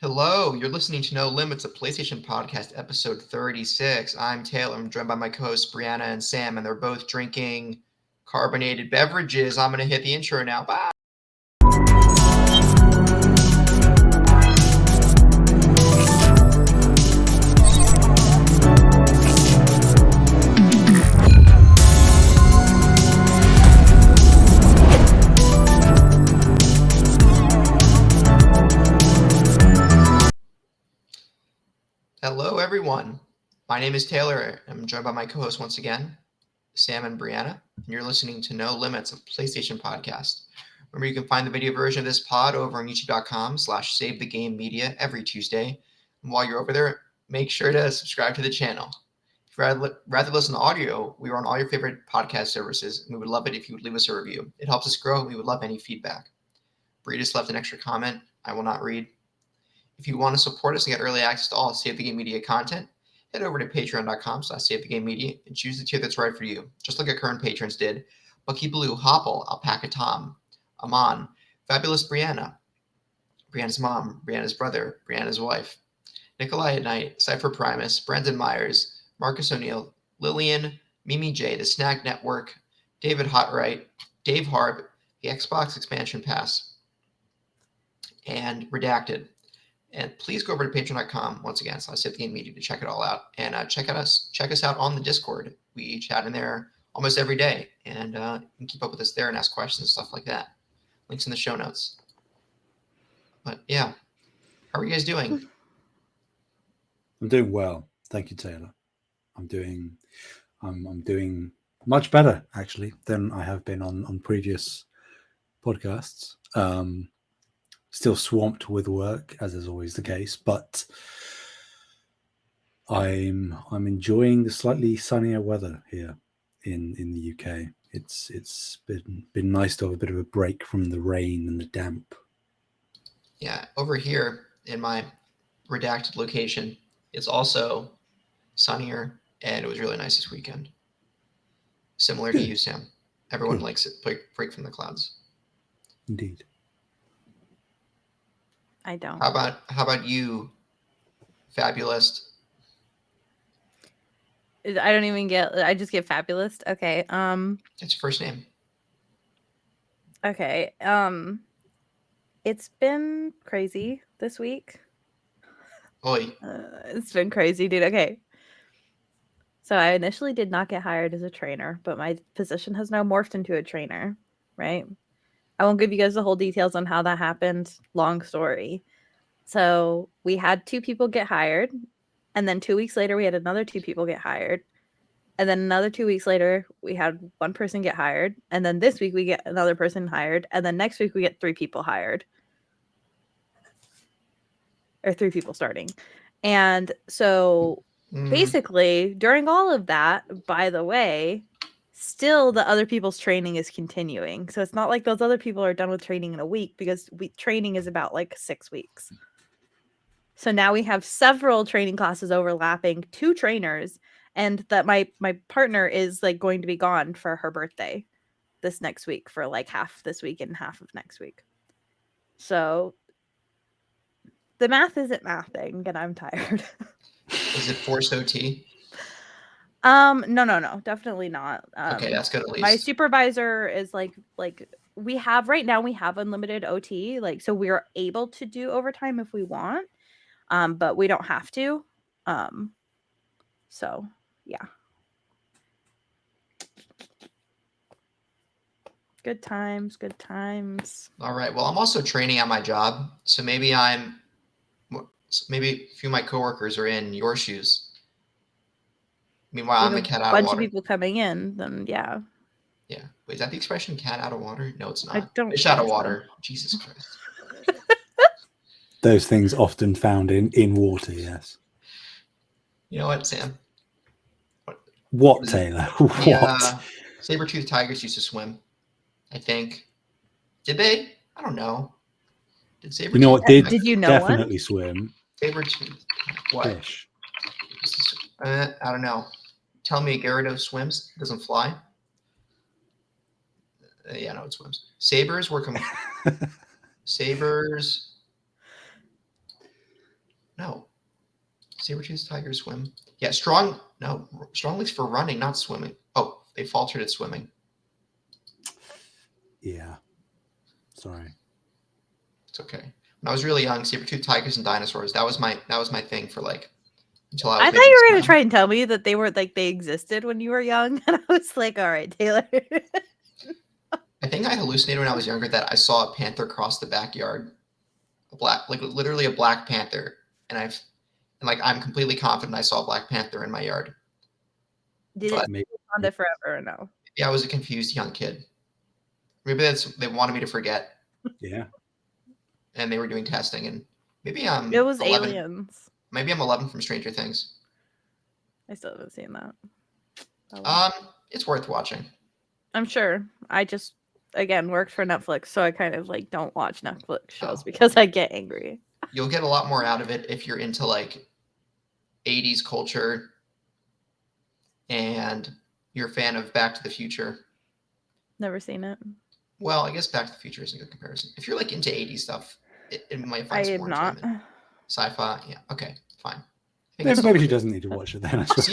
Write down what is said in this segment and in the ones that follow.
Hello, you're listening to No Limits, a PlayStation Podcast, episode 36. I'm Taylor. I'm joined by my co-hosts Brianna and Sam, and they're both drinking carbonated beverages. I'm going to hit the intro now. Bye. Hello, everyone. My name is Taylor. I'm joined by my co-host once again, Sam and Brianna, and you're listening to No Limits, a PlayStation Podcast. Remember, you can find the video version of this pod over on youtube.com/SaveTheGameMedia every Tuesday. And while you're over there, make sure to subscribe to the channel. If you'd rather listen to audio, we are on all your favorite podcast services, and we would love it if you would leave us a review. It helps us grow, and we would love any feedback. Bree just left an extra comment I will not read. If you want to support us and get early access to all Save the Game Media content, head over to patreon.com/SaveTheGameMedia and choose the tier that's right for you, just like our current patrons did. Bucky Blue, Hopple, Alpaca Tom, Aman, Fabulous Brianna, Brianna's mom, Brianna's brother, Brianna's wife, Nikolai at Night, Cypher Primus, Brandon Myers, Marcus O'Neill, Lillian, Mimi J, The Snack Network, David Hotright, Dave Harb, the Xbox Expansion Pass, and Redacted. And please go over to patreon.com once again, /SaveTheGameMedia to check it all out. And check us out on the Discord. We chat in there almost every day, and you can keep up with us there and ask questions and stuff like that. Links in the show notes. But yeah, how are you guys doing? I'm doing well, thank you, Taylor. I'm doing much better actually than I have been on previous podcasts. Still swamped with work, as is always the case, but I'm enjoying the slightly sunnier weather here in the UK. It's been nice to have a bit of a break from the rain and the damp. Yeah, over here in my redacted location, it's also sunnier, and it was really nice this weekend. Similar to you, Sam. Everyone likes it. Break from the clouds. Indeed. I don't. How about you, Fabulous? I don't even get. I just get Fabulous. Okay. It's your first name. Okay. It's been crazy this week. Oi. It's been crazy, dude. Okay. So I initially did not get hired as a trainer, but my position has now morphed into a trainer, right? I won't give you guys the whole details on how that happened. Long story. So we had 2 people get hired, and then 2 weeks later we had another 2 people get hired, and then another 2 weeks later we had 1 person get hired, and then this week we get another person hired, and then next week we get 3 people hired, or 3 people starting. And so basically during all of that, by the way, still the other people's training is continuing. So it's not like those other people are done with training in a week, because training is about like 6 weeks. So now we have several training classes overlapping, 2 trainers, and that my partner is like going to be gone for her birthday this next week, for like half this week and half of next week. So the math isn't mathing, and I'm tired. Is it forced OT? No, definitely not. Okay, that's good at least. My supervisor is like we have right now, we have unlimited OT, like, so we're able to do overtime if we want, but we don't have to. So yeah. Good times. All right. Well, I'm also training at my job, so maybe a few of my coworkers are in your shoes. Meanwhile, I'm a cat out of water. A bunch of people coming in, then yeah. Yeah. Wait, is that the expression, cat out of water? No, it's not. I don't Fish out of water. So. Jesus Christ. Those things often found in water, yes. You know what, Sam? What Taylor? What? Saber-toothed tigers used to swim, I think. Did they? I don't know. Did saber-toothed? You know what did you know definitely one? swim? Saber-toothed. What? Fish. I don't know. Tell me Gyarados swims? It doesn't fly? Yeah, no, it swims. Sabers were... Sabers... No. Saber-toothed tigers swim. Yeah, strong. No, strong legs for running, not swimming. Oh, they faltered at swimming. Yeah. Sorry. It's okay. When I was really young, saber-toothed tigers and dinosaurs. That was my thing for like until I was I thought making you were going to slime. try and tell me that they were like they existed when you were young, and I was like, all right, Taylor. I think I hallucinated when I was younger that I saw a panther cross the backyard, literally a black panther, and I'm completely confident I saw a black panther in my yard. Did But it Maybe. on it forever or no? yeah, I was a confused young kid. Maybe they wanted me to forget, Yeah. and they were doing testing, and maybe It was 11. aliens. Maybe I'm 11 from Stranger Things. I still haven't seen that. Oh, well. It's worth watching. I'm sure. I just again worked for Netflix, so I kind of like don't watch Netflix shows because I get angry. You'll get a lot more out of it if you're into like 80s culture and you're a fan of Back to the Future. Never seen it. Well, I guess Back to the Future is a good comparison. If you're like into 80s stuff, it might I find some am more not. enjoyment. Sci-fi, yeah, okay, fine. I think Maybe, it's maybe she still doesn't need to watch it then. I suppose.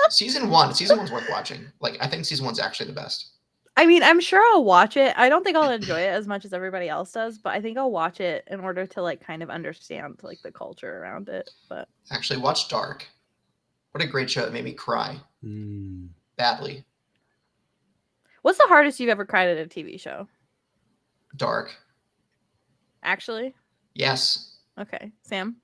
season one's worth watching. Like I think season one's actually the best. I mean, I'm sure I'll watch it. I don't think I'll enjoy it as much as everybody else does, but I think I'll watch it in order to like kind of understand like the culture around it. But Actually, watch Dark. What a great show! It made me cry badly. what's the hardest you've ever cried at a TV show? Dark. Actually? Yes. Okay. Sam?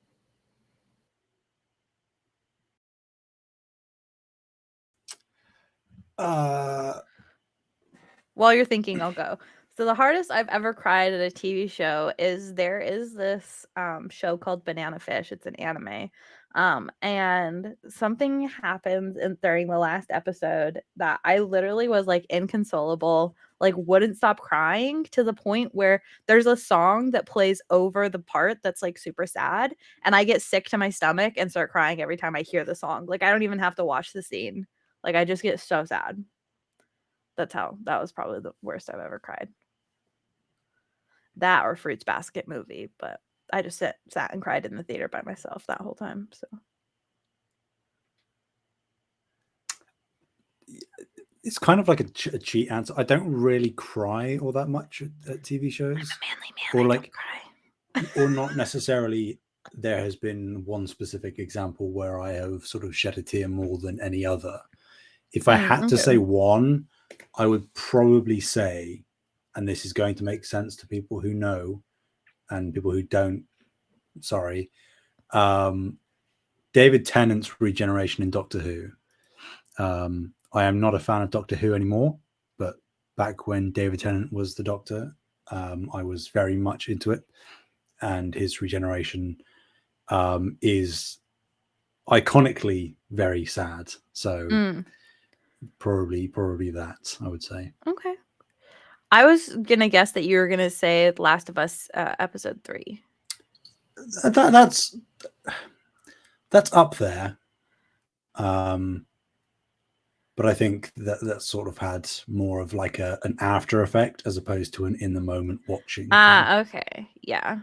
While you're thinking, I'll go. So the hardest I've ever cried at a TV show is there is this show called Banana Fish. It's an anime. And something happens during the last episode that I literally was like inconsolable, like wouldn't stop crying to the point where there's a song that plays over the part that's like super sad, and I get sick to my stomach and start crying every time I hear the song. Like I don't even have to watch the scene. Like I just get so sad. That was probably the worst I've ever cried. That or Fruits Basket movie, but I just sat and cried in the theater by myself that whole time. So it's kind of like a cheat answer. I don't really cry all that much at TV shows. I'm a manly man. Or I like, don't cry. or not necessarily. There has been one specific example where I have sort of shed a tear more than any other. If I had to say one, I would probably say, and this is going to make sense to people who know and people who don't, sorry, David Tennant's regeneration in Doctor Who. I am not a fan of Doctor Who anymore, but back when David Tennant was the Doctor, I was very much into it, and his regeneration is iconically very sad. So probably that, I would say. Okay. I was gonna guess that you were gonna say Last of Us episode 3. That's up there. But I think that sort of had more of like an after effect as opposed to an in the moment watching. Okay. Yeah.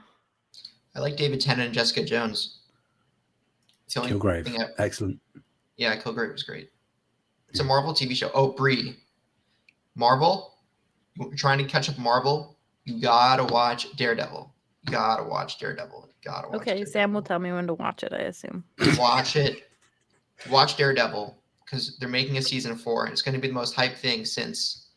I like David Tennant and Jessica Jones. It's the only Kilgrave. thing Excellent. Yeah, Kilgrave was great. It's a Marvel TV show. Oh, Bree. Marvel? You're trying to catch up Marvel? You gotta watch Daredevil. You gotta watch Daredevil. Okay, Daredevil. Sam will tell me when to watch it, I assume. Watch it. Watch Daredevil, because they're making a season 4, and it's going to be the most hyped thing since.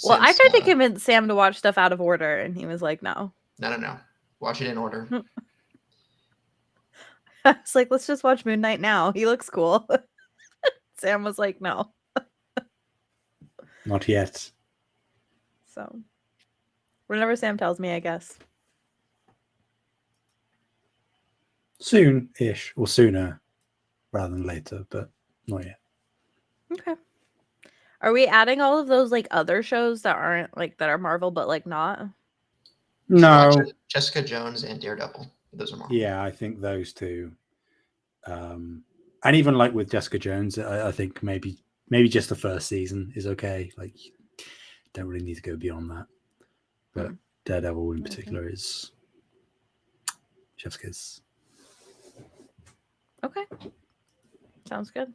Well, I tried to convince Sam to watch stuff out of order, and he was like, no. No. Watch it in order. I was like, let's just watch Moon Knight now. He looks cool. Sam was like, no. Not yet. So, whenever Sam tells me, I guess. Soon-ish, or sooner rather than later, but not yet. Okay. Are we adding all of those like other shows that aren't like that are Marvel but like not? No. Jessica Jones and Daredevil. Those are Marvel. Yeah, I think those two. And even like with Jessica Jones, I think maybe just the first season is okay. Like, don't really need to go beyond that. But Daredevil in particular is chef's kiss. Okay. Sounds good.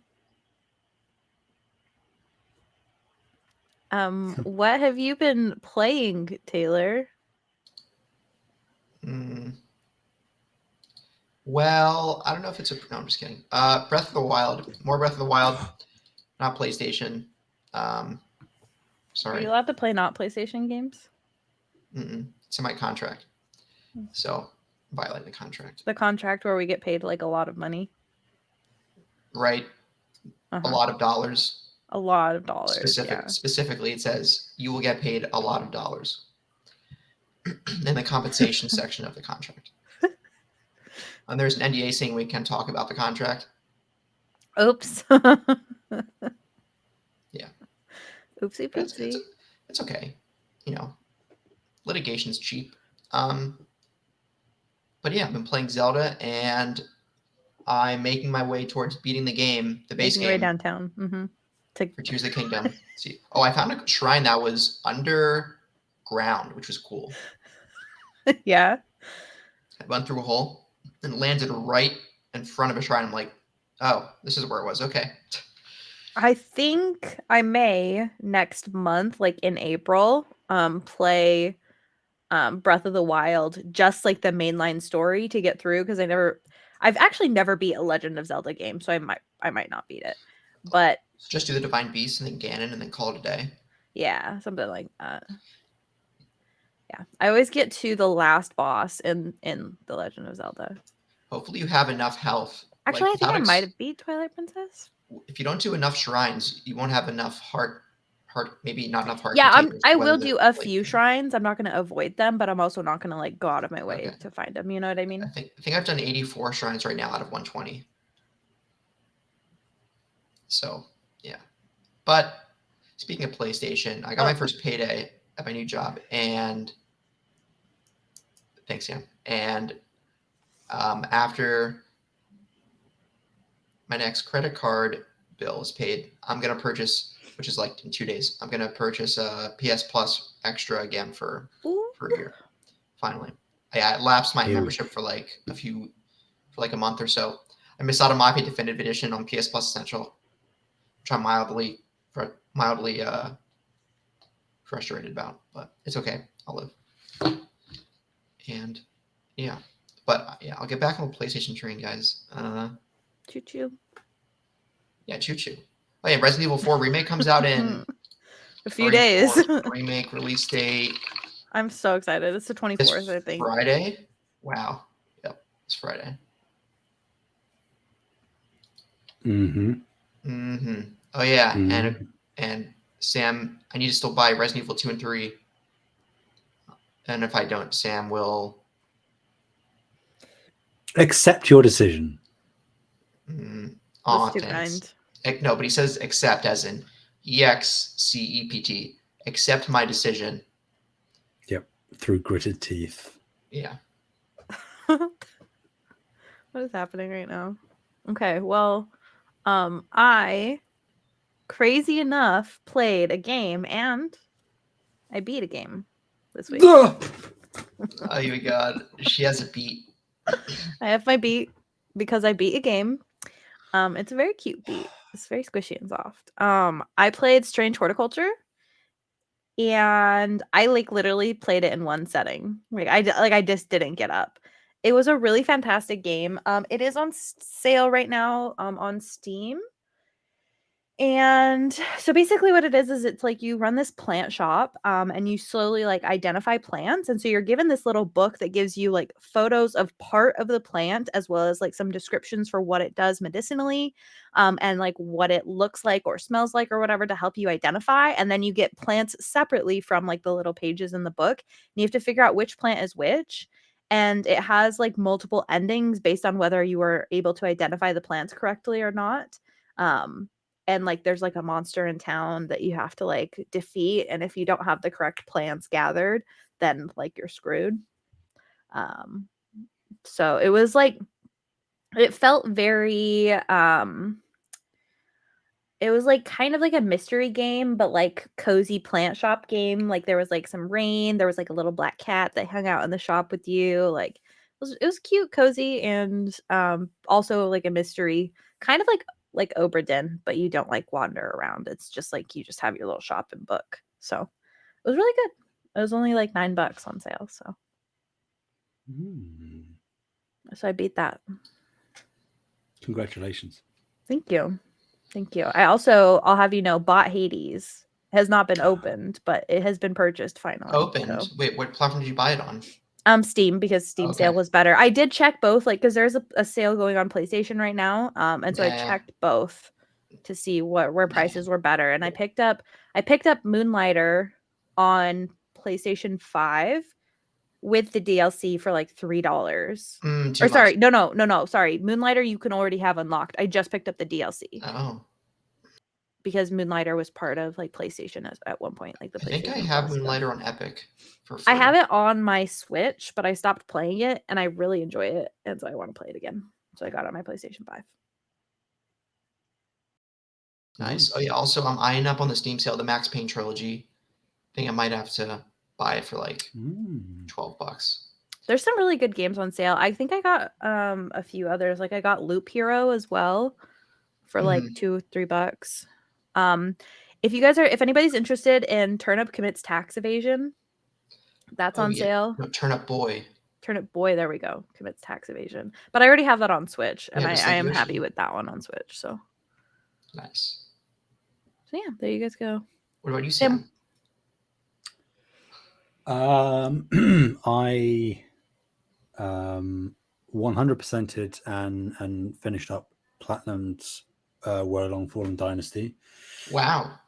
What have you been playing, Taylor? Well, I don't know if it's a. No, I'm just kidding. Breath of the Wild. More Breath of the Wild. Not PlayStation. Are Sorry. you allowed to play not PlayStation games? It's in my contract. So violating the contract. The contract where we get paid like a lot of money. Right. A lot of dollars. A lot of dollars. Specifically, it says you will get paid a lot of dollars in the compensation section of the contract. And there's an NDA saying we can talk about the contract. Oops. Yeah. Oopsie poopsie. It's okay. You know, litigation's cheap. But yeah, I've been playing Zelda, and I'm making my way towards beating the game, the base game. Making your way downtown. For Tears of the Kingdom. See, I found a shrine that was underground, which was cool. Yeah. I went through a hole and landed right in front of a shrine. I'm like, oh, this is where it was. Okay. I think I may next month, like in April, play Breath of the Wild, just like the mainline story to get through, because I've actually never beat a Legend of Zelda game, so I might not beat it. But so just do the Divine Beast and then Ganon and then call it a day. Yeah, something like that. Yeah, I always get to the last boss in the Legend of Zelda. Hopefully you have enough health. Actually, I think I might have beat Twilight Princess. If you don't do enough shrines, you won't have enough heart, maybe not enough heart. Yeah, I will do a few shrines. I'm not going to avoid them, but I'm also not going to like go out of my way to find them. You know what I mean? I think I've done 84 shrines right now out of 120. So yeah, but speaking of PlayStation, I got my first payday at my new job, and thanks, Sam. And after my next credit card bill is paid, I'm gonna purchase, which is like in 2 days, I'm gonna purchase a PS Plus extra again for a year. Finally, I lapsed my membership for like a month or so. I missed out on my Definitive Edition on PS Plus Essential, which I'm mildly frustrated about, but it's okay. I'll live. And yeah, but yeah, I'll get back on the PlayStation train, guys. Choo choo. Yeah, choo choo. Oh yeah, Resident Evil 4 remake comes out in a few days. Remake release date. I'm so excited. It's the 24th, I think. Friday. Wow. Yep, it's Friday. Oh yeah, and Sam, I need to still buy Resident Evil 2 and 3. And if I don't, Sam will accept your decision. That's too kind. No, but he says accept as in EXCEPT. Accept my decision. Yep, through gritted teeth. Yeah. What is happening right now? Okay, well, I, crazy enough, played a game and I beat a game this week. Oh my god, she has a beat. I have my beat because I beat a game. It's a very cute beat. It's very squishy and soft. I played Strange Horticulture, and I like literally played it in one setting. I just didn't get up. It was a really fantastic game. It is on sale right now on Steam. And so basically what it is it's like you run this plant shop and you slowly like identify plants. And so you're given this little book that gives you like photos of part of the plant as well as like some descriptions for what it does medicinally and like what it looks like or smells like or whatever to help you identify. And then you get plants separately from like the little pages in the book. And you have to figure out which plant is which. And it has like multiple endings based on whether you were able to identify the plants correctly or not. And like there's like a monster in town that you have to like defeat, and if you don't have the correct plants gathered, then like you're screwed. So it was like it felt very it was like kind of like a mystery game, but like cozy plant shop game. Like there was like some rain, there was like a little black cat that hung out in the shop with you. Like it was cute, cozy, and also like a mystery, kind of like Obra Dinn, but you don't like wander around. It's just like you just have your little shop and book. So it was really good. It was only like $9 on sale. So I beat that. Congratulations. Thank you. I'll have you know, bought Hades has not been opened, but it has been purchased finally. Opened. So. Wait, what platform did you buy it on? Steam, because Steam Okay. sale was better. I did check both, like, because there's a sale going on PlayStation right now. And so I checked both to see where prices were better. And I picked up Moonlighter on PlayStation 5 with the DLC for like $3. Too Or sorry, much. no, sorry. Moonlighter you can already have unlocked. I just picked up the DLC. Oh. Because Moonlighter was part of like PlayStation at one point, like the PlayStation. I think I have Plus Moonlighter stuff. on Epic for free. I have it on my Switch, but I stopped playing it and I really enjoy it, and so I want to play it again. So I got it on my PlayStation 5. Nice. Oh yeah. Also, I'm eyeing up on the Steam sale the Max Payne trilogy. I think I might have to buy it for like $12. There's some really good games on sale. I think I got a few others. Like I got Loop Hero as well for like $2-3. If anybody's interested in Turnip Commits Tax Evasion, that's on sale. No, Turnip Boy. Turnip Boy, there we go. Commits Tax Evasion. But I already have that on Switch, and Yeah, I just like am Yoshi. happy with that one on Switch. So Nice. So yeah, there you guys go. What about you, Sam? I 100%ed and finished up platinumed Wurlong Fallen Dynasty. Wow.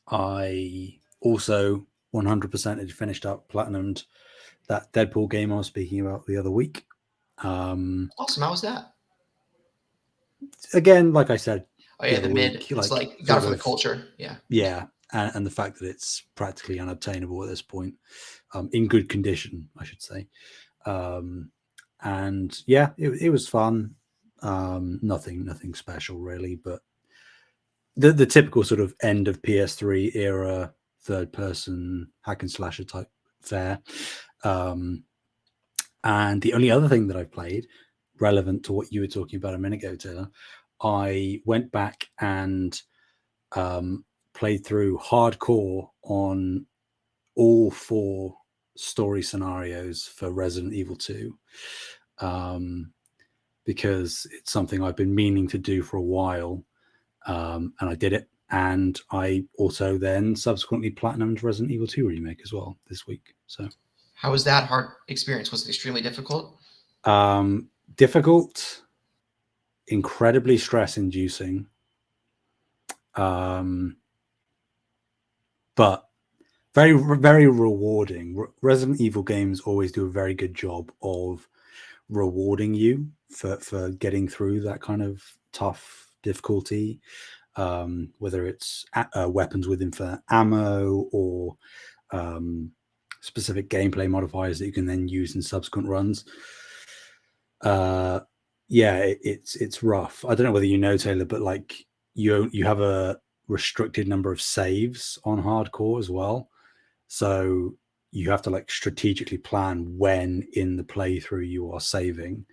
I also 100%ed finished up platinumed that Deadpool game I was speaking about the other week. Awesome. How was that? Again, like I said, oh yeah, the mid. It's like got it for the culture. Yeah, and the fact that it's practically unobtainable at this point, in good condition, I should say. And yeah, it was fun. Nothing special really, but the typical sort of end of PS3 era third person hack and slasher type fare. And the only other thing that I played, relevant to what you were talking about a minute ago, Taylor, I went back and played through hardcore on all 4 story scenarios for Resident Evil 2, because it's something I've been meaning to do for a while, and I did it. And I also then subsequently platinumed Resident Evil 2 Remake as well this week. So how was that hard experience? Was it extremely difficult? Difficult, incredibly stress-inducing, but very, very rewarding. Resident Evil games always do a very good job of rewarding you for getting through that kind of tough difficulty, whether it's weapons with infinite ammo or specific gameplay modifiers that you can then use in subsequent runs. It's rough. I don't know whether you know, Taylor, but like you have a restricted number of saves on hardcore as well, so you have to like strategically plan when in the playthrough you are saving,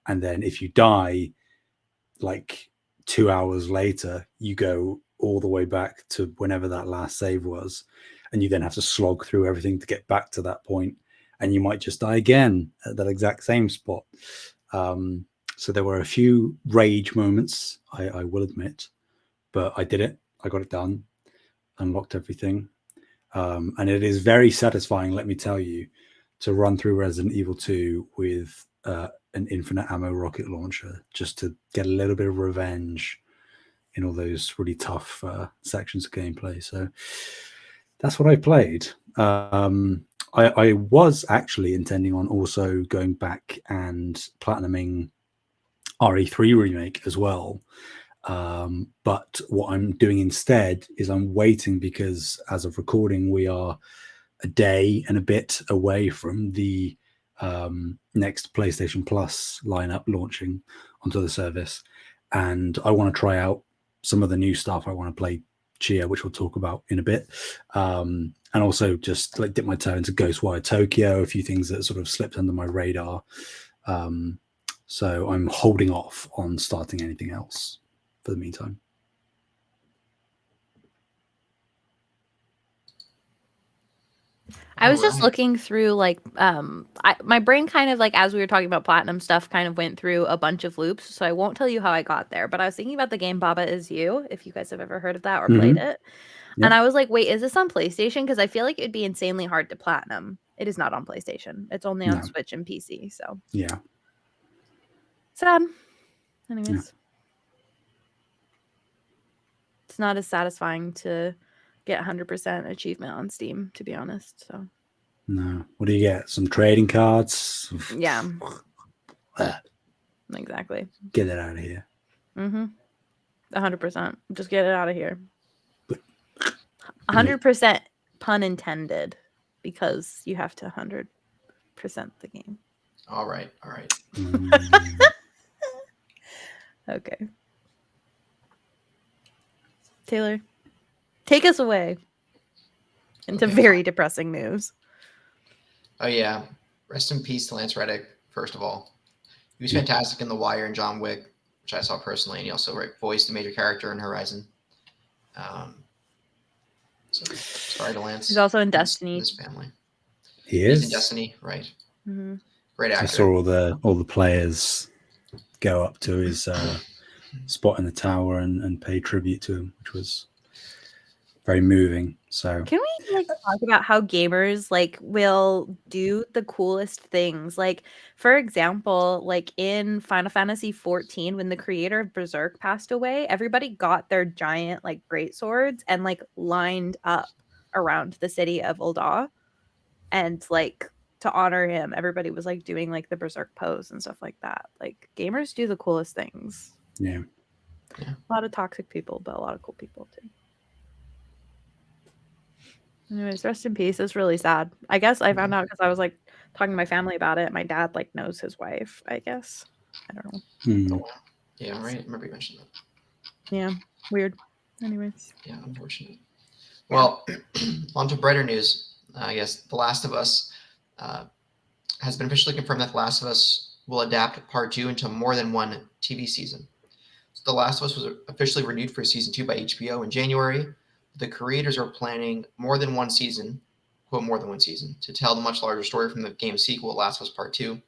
and then if you die like 2 hours later, you go all the way back to whenever that last save was, and you then have to slog through everything to get back to that point, and you might just die again at that exact same spot. So there were a few rage moments, I will admit, but I did it. I got it done, unlocked everything. And it is very satisfying, let me tell you, to run through Resident Evil 2 with an infinite ammo rocket launcher, just to get a little bit of revenge in all those really tough sections of gameplay. So that's what I played. I was actually intending on also going back and platinuming RE3 Remake as well. But what I'm doing instead is I'm waiting, because as of recording, we are a day and a bit away from the next PlayStation Plus lineup launching onto the service. And I want to try out some of the new stuff. I want to play Chia, which we'll talk about in a bit. And also just like dip my toe into Ghostwire Tokyo, a few things that sort of slipped under my radar. So I'm holding off on starting anything else for the meantime. I was just looking through like my brain kind of like as we were talking about platinum stuff kind of went through a bunch of loops, so I won't tell you how I got there, but I was thinking about the game Baba Is You, if you guys have ever heard of that or played it. Yep. And I was like, wait, is this on PlayStation? Because I feel like it'd be insanely hard to platinum. It is not on PlayStation. It's only on Switch and PC. So yeah, sad. Anyways, it's not as satisfying to get 100% achievement on Steam, to be honest. So no. What do you get? Some trading cards? Yeah. Exactly. Get it out of here. 100%. Just get it out of here. 100% pun intended, because you have to 100% the game. All right. Okay. Taylor, take us away into very depressing news. Oh, yeah. Rest in peace to Lance Reddick, first of all. He was fantastic in The Wire and John Wick, which I saw personally, and he also voiced a major character in Horizon. So sorry to Lance. He's also in Destiny. His family. He's in Destiny, right? Mm-hmm. Great actor. I saw all the players go up to his spot in the tower and pay tribute to him, which was very moving. So can we talk about how gamers will do the coolest things? Like, for example, like in Final Fantasy 14, when the creator of Berserk passed away, everybody got their giant great swords and lined up around the city of Ul'dah, and to honor him, everybody was doing the Berserk pose and stuff like that. Gamers do the coolest things. Yeah. A lot of toxic people, but a lot of cool people too. Anyways, rest in peace. It's really sad. I guess I found out because I was talking to my family about it. My dad knows his wife, I guess. I don't know. Oh, wow. Yeah, right. I remember you mentioned that. Yeah, weird. Anyways. Yeah, unfortunate. Well, on to brighter news. I guess The Last of Us has been officially confirmed that The Last of Us will adapt Part 2 into more than one TV season. So The Last of Us was officially renewed for Season 2 by HBO in January. The creators are planning more than one season, quote, more than one season, to tell the much larger story from the game's sequel, Last of Us Part 2.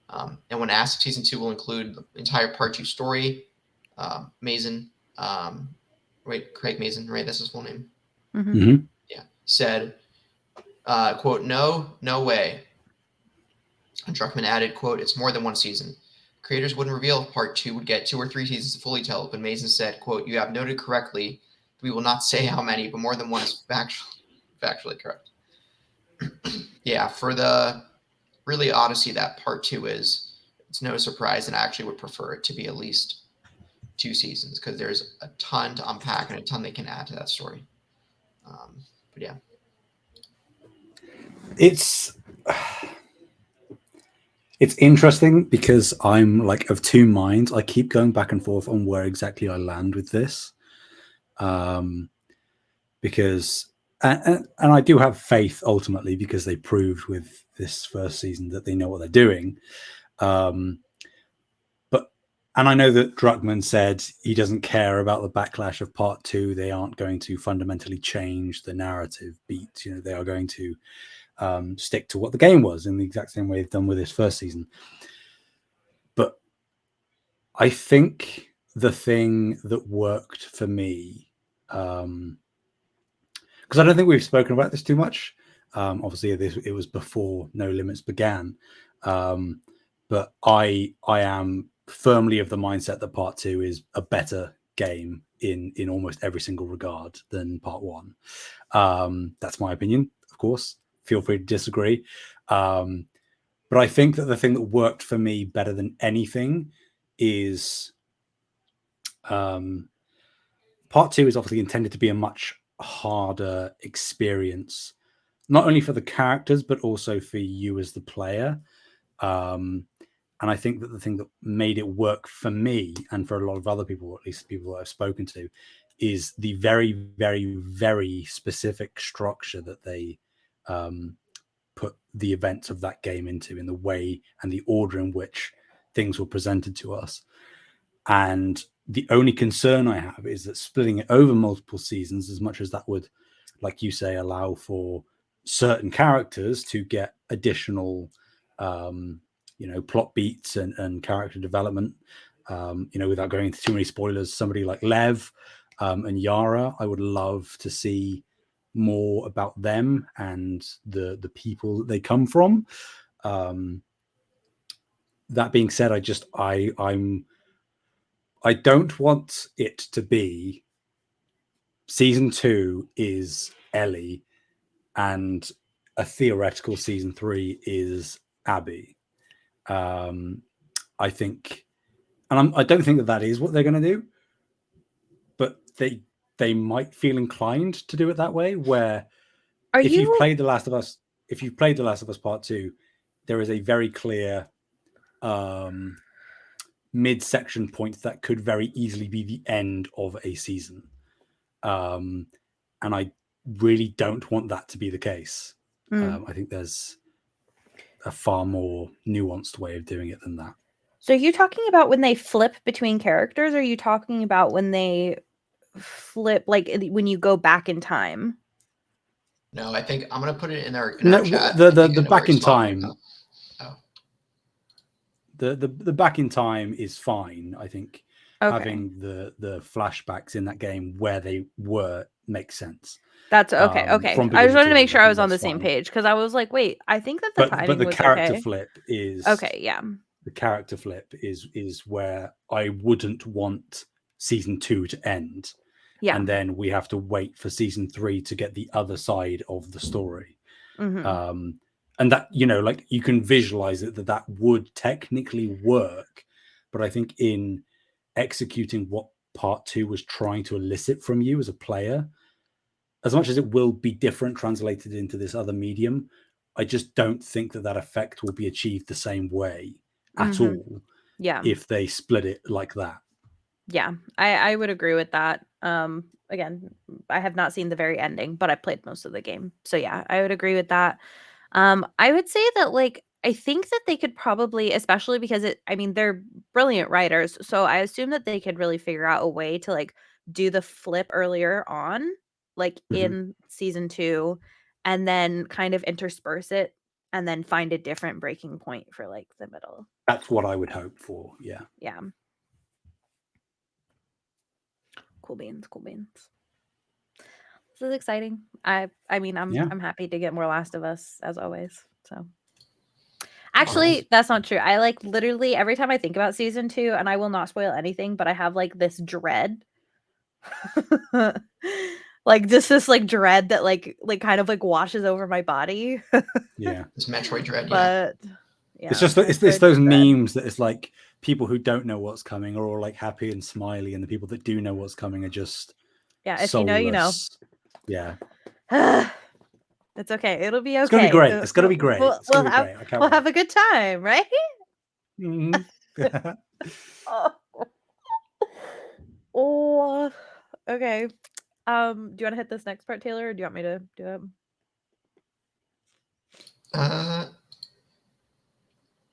And when asked if Season 2 will include the entire Part 2 story, Craig Mazin, right? That's his full name. Mm-hmm. Yeah. Said, quote, no way. And Druckmann added, quote, it's more than one season. Creators wouldn't reveal if Part 2 would get 2 or 3 seasons to fully tell, but Mazin said, quote, you have noted correctly, we will not say how many, but more than one is factually correct. Yeah, for the really Odyssey that Part 2 is, it's no surprise, and I actually would prefer it to be at least 2 seasons, because there's a ton to unpack and a ton they can add to that story. But yeah. It's interesting because I'm of two minds. I keep going back and forth on where exactly I land with this. Because and I do have faith ultimately, because they proved with this first season that they know what they're doing. And I know that Druckmann said he doesn't care about the backlash of Part 2. They aren't going to fundamentally change the narrative beat. They are going to stick to what the game was in the exact same way they've done with this first season. But I think the thing that worked for me, because I don't think we've spoken about this too much. Obviously, it was before No Limits began. But I am firmly of the mindset that Part 2 is a better game in almost every single regard than Part 1. That's my opinion, of course. Feel free to disagree. But I think that the thing that worked for me better than anything is Part 2 is obviously intended to be a much harder experience, not only for the characters, but also for you as the player. And I think that the thing that made it work for me and for a lot of other people, or at least people that I've spoken to, is the very, very, very specific structure that they put the events of that game into, in the way and the order in which things were presented to us. And the only concern I have is that splitting it over multiple seasons, as much as that would, like you say, allow for certain characters to get additional plot beats and character development, without going into too many spoilers, somebody like Lev and Yara, I would love to see more about them and the people that they come from. That being said, I don't want it to be season 2 is Ellie and a theoretical season 3 is Abby. I think, and I don't think that is what they're going to do, but they might feel inclined to do it that way, where you've played The Last of Us Part 2, there is a very clear midsection point that could very easily be the end of a season. And I really don't want that to be the case. I think there's a far more nuanced way of doing it than that. So are you talking about when they flip between characters, or are you talking about when they flip, like when you go back in time? No, I think I'm going to put it in our chat. The back in time. Oh. The back in time is fine. I think having the flashbacks in that game where they were makes sense. That's okay. Okay. I just wanted to make sure I was on the same page, because I was like, wait, I think that the timing was okay. But the character flip is okay. Yeah. The character flip is where I wouldn't want season 2 to end. Yeah. And then we have to wait for season 3 to get the other side of the story. Mm-hmm. And that, like, you can visualize it that would technically work. But I think in executing what part 2 was trying to elicit from you as a player, as much as it will be different translated into this other medium, I just don't think that effect will be achieved the same way at all. Yeah. If they split it like that. Yeah, I would agree with that. Again, I have not seen the very ending, but I played most of the game. So yeah, I would agree with that. I would say that, like, I think that they could probably, especially because they're brilliant writers. So I assume that they could really figure out a way to, like, do the flip earlier on, like in season 2, and then kind of intersperse it and then find a different breaking point for, like, the middle. That's what I would hope for. Yeah. Yeah. Cool beans. This is exciting. I'm happy to get more Last of Us, as always. So actually, that's not true. I, like, literally every time I think about season 2, and I will not spoil anything, but I have, like, this dread. Like, just this, like, dread that like kind of, like, washes over my body. Yeah. This Metroid dread. But yeah, it's just it's those memes that it's like people who don't know what's coming are all, like, happy and smiley, and the people that do know what's coming are just if soulless. you know. Yeah. It's okay. It'll be okay. It's gonna be great. It's gonna be great. We'll have a good time, right? Mm-hmm. Oh, okay. Do you want to hit this next part, Taylor, or do you want me to do it? I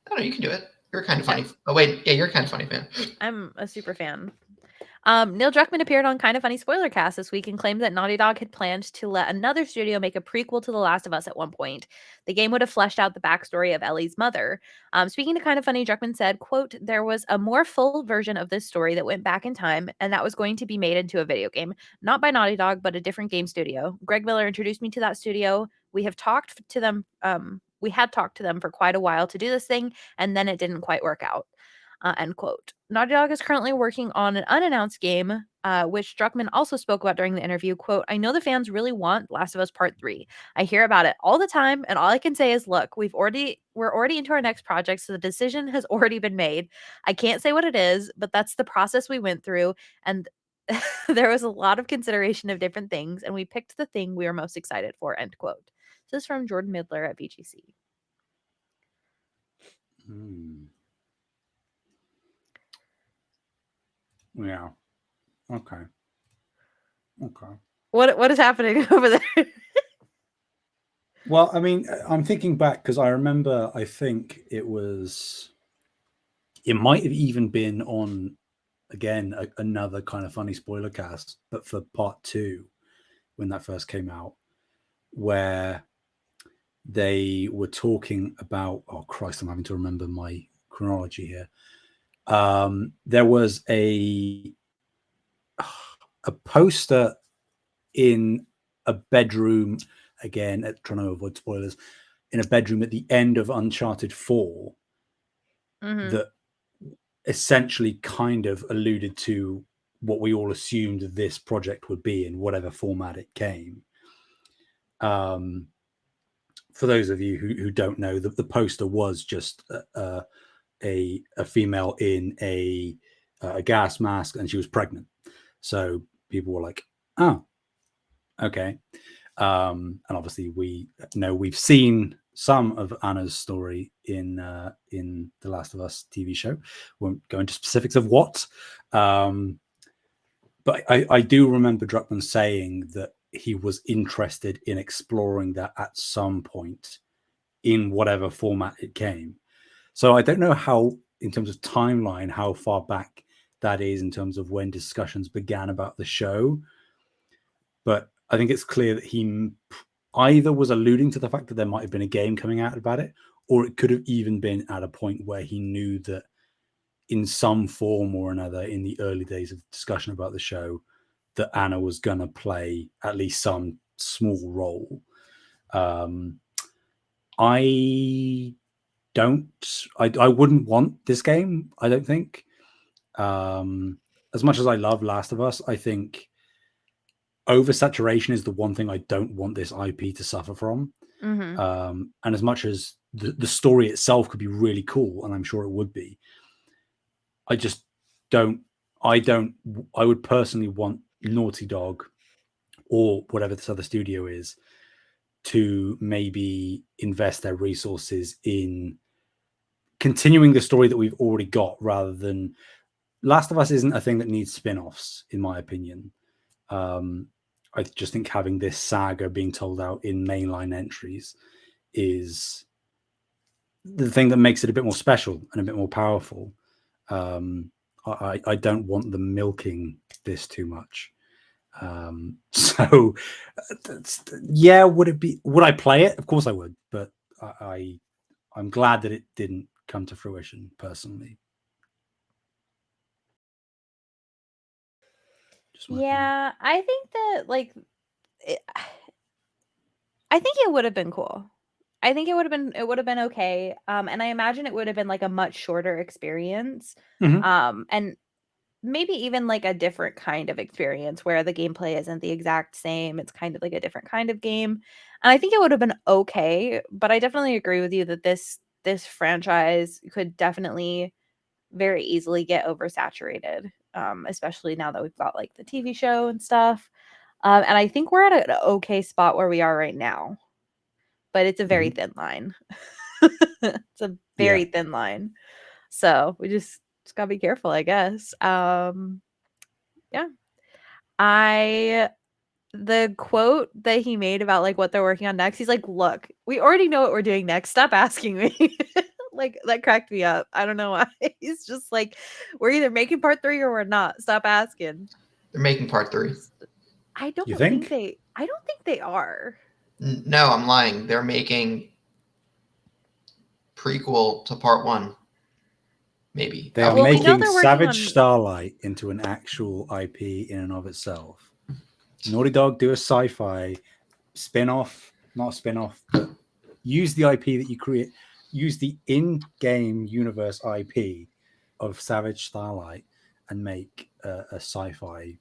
don't know. You can do it. You're kind of funny. Oh wait, yeah, you're kind of funny fan. I'm a super fan. Neil Druckmann appeared on Kind of Funny Spoilercast this week and claimed that Naughty Dog had planned to let another studio make a prequel to The Last of Us at one point. The game would have fleshed out the backstory of Ellie's mother. Speaking to Kind of Funny, Druckmann said, quote, "There was a more full version of this story that went back in time, and that was going to be made into a video game. Not by Naughty Dog, but a different game studio. Greg Miller introduced me to that studio. We had talked to them for quite a while to do this thing, and then it didn't quite work out." End quote. Naughty Dog is currently working on an unannounced game, which Druckmann also spoke about during the interview. Quote, "I know the fans really want Last of Us Part 3. I hear about it all the time, and all I can say is, look, we're already into our next project, so the decision has already been made. I can't say what it is, but that's the process we went through, and there was a lot of consideration of different things, and we picked the thing we were most excited for." End quote. This is from Jordan Midler at VGC. Yeah. Okay. Okay. What is happening over there? Well, I mean, I'm thinking back because I remember. I think it might have even been on again another kind of funny spoiler cast, but for part 2 when that first came out, where they were talking about. Oh Christ, I'm having to remember my chronology here. There was a poster in a bedroom, again, trying to avoid spoilers, in a bedroom at the end of Uncharted 4 that essentially kind of alluded to what we all assumed this project would be in whatever format it came. For those of you who don't know, the poster was just a female in a gas mask, and she was pregnant. So people were like, "Oh, okay." And obviously, we know we've seen some of Anna's story in The Last of Us TV show. Won't go into specifics of what, but I do remember Druckmann saying that he was interested in exploring that at some point in whatever format it came. So I don't know how, in terms of timeline, how far back that is in terms of when discussions began about the show. But I think it's clear that he either was alluding to the fact that there might have been a game coming out about it, or it could have even been at a point where he knew that in some form or another in the early days of discussion about the show that Anna was going to play at least some small role. I wouldn't want this game, I don't think. As much as I love Last of Us, I think oversaturation is the one thing I don't want this IP to suffer from. And as much as the story itself could be really cool, and I'm sure it would be, I just don't. I would personally want Naughty Dog or whatever this other studio is to maybe invest their resources in continuing the story that we've already got, rather than Last of Us isn't a thing that needs spin-offs, in my opinion. I just think having this saga being told out in mainline entries is the thing that makes it a bit more special and a bit more powerful. I don't want them milking this too much. So yeah, would I play it? Of course I would, but I'm glad that it didn't come to fruition personally. Yeah, I think that I think it would have been cool. I think it would have been okay. And I imagine it would have been like a much shorter experience. And maybe even like a different kind of experience where the gameplay isn't the exact same. It's kind of like a different kind of game. And I think it would have been okay, but I definitely agree with you that this franchise could definitely very easily get oversaturated, especially now that we've got like the TV show and stuff. And I think we're at an okay spot where we are right now, but it's a very thin line. It's a very thin line. So we just gotta be careful, I guess. Yeah. The quote that he made about like what they're working on next, he's like, "Look, we already know what we're doing next. Stop asking me." Like that cracked me up. I don't know why. He's just like, "We're either making part 3 or we're not. Stop asking." They're making part 3. I don't You think think? I don't think they are. No, I'm lying. They're making prequel to part 1. Maybe. They are Well, we know making they're working Savage on Starlight into an actual IP in and of itself. Naughty Dog do a sci-fi spin-off, not a spin-off, but use the IP that you create, use the in-game universe IP of Savage Starlight and make a sci-fi,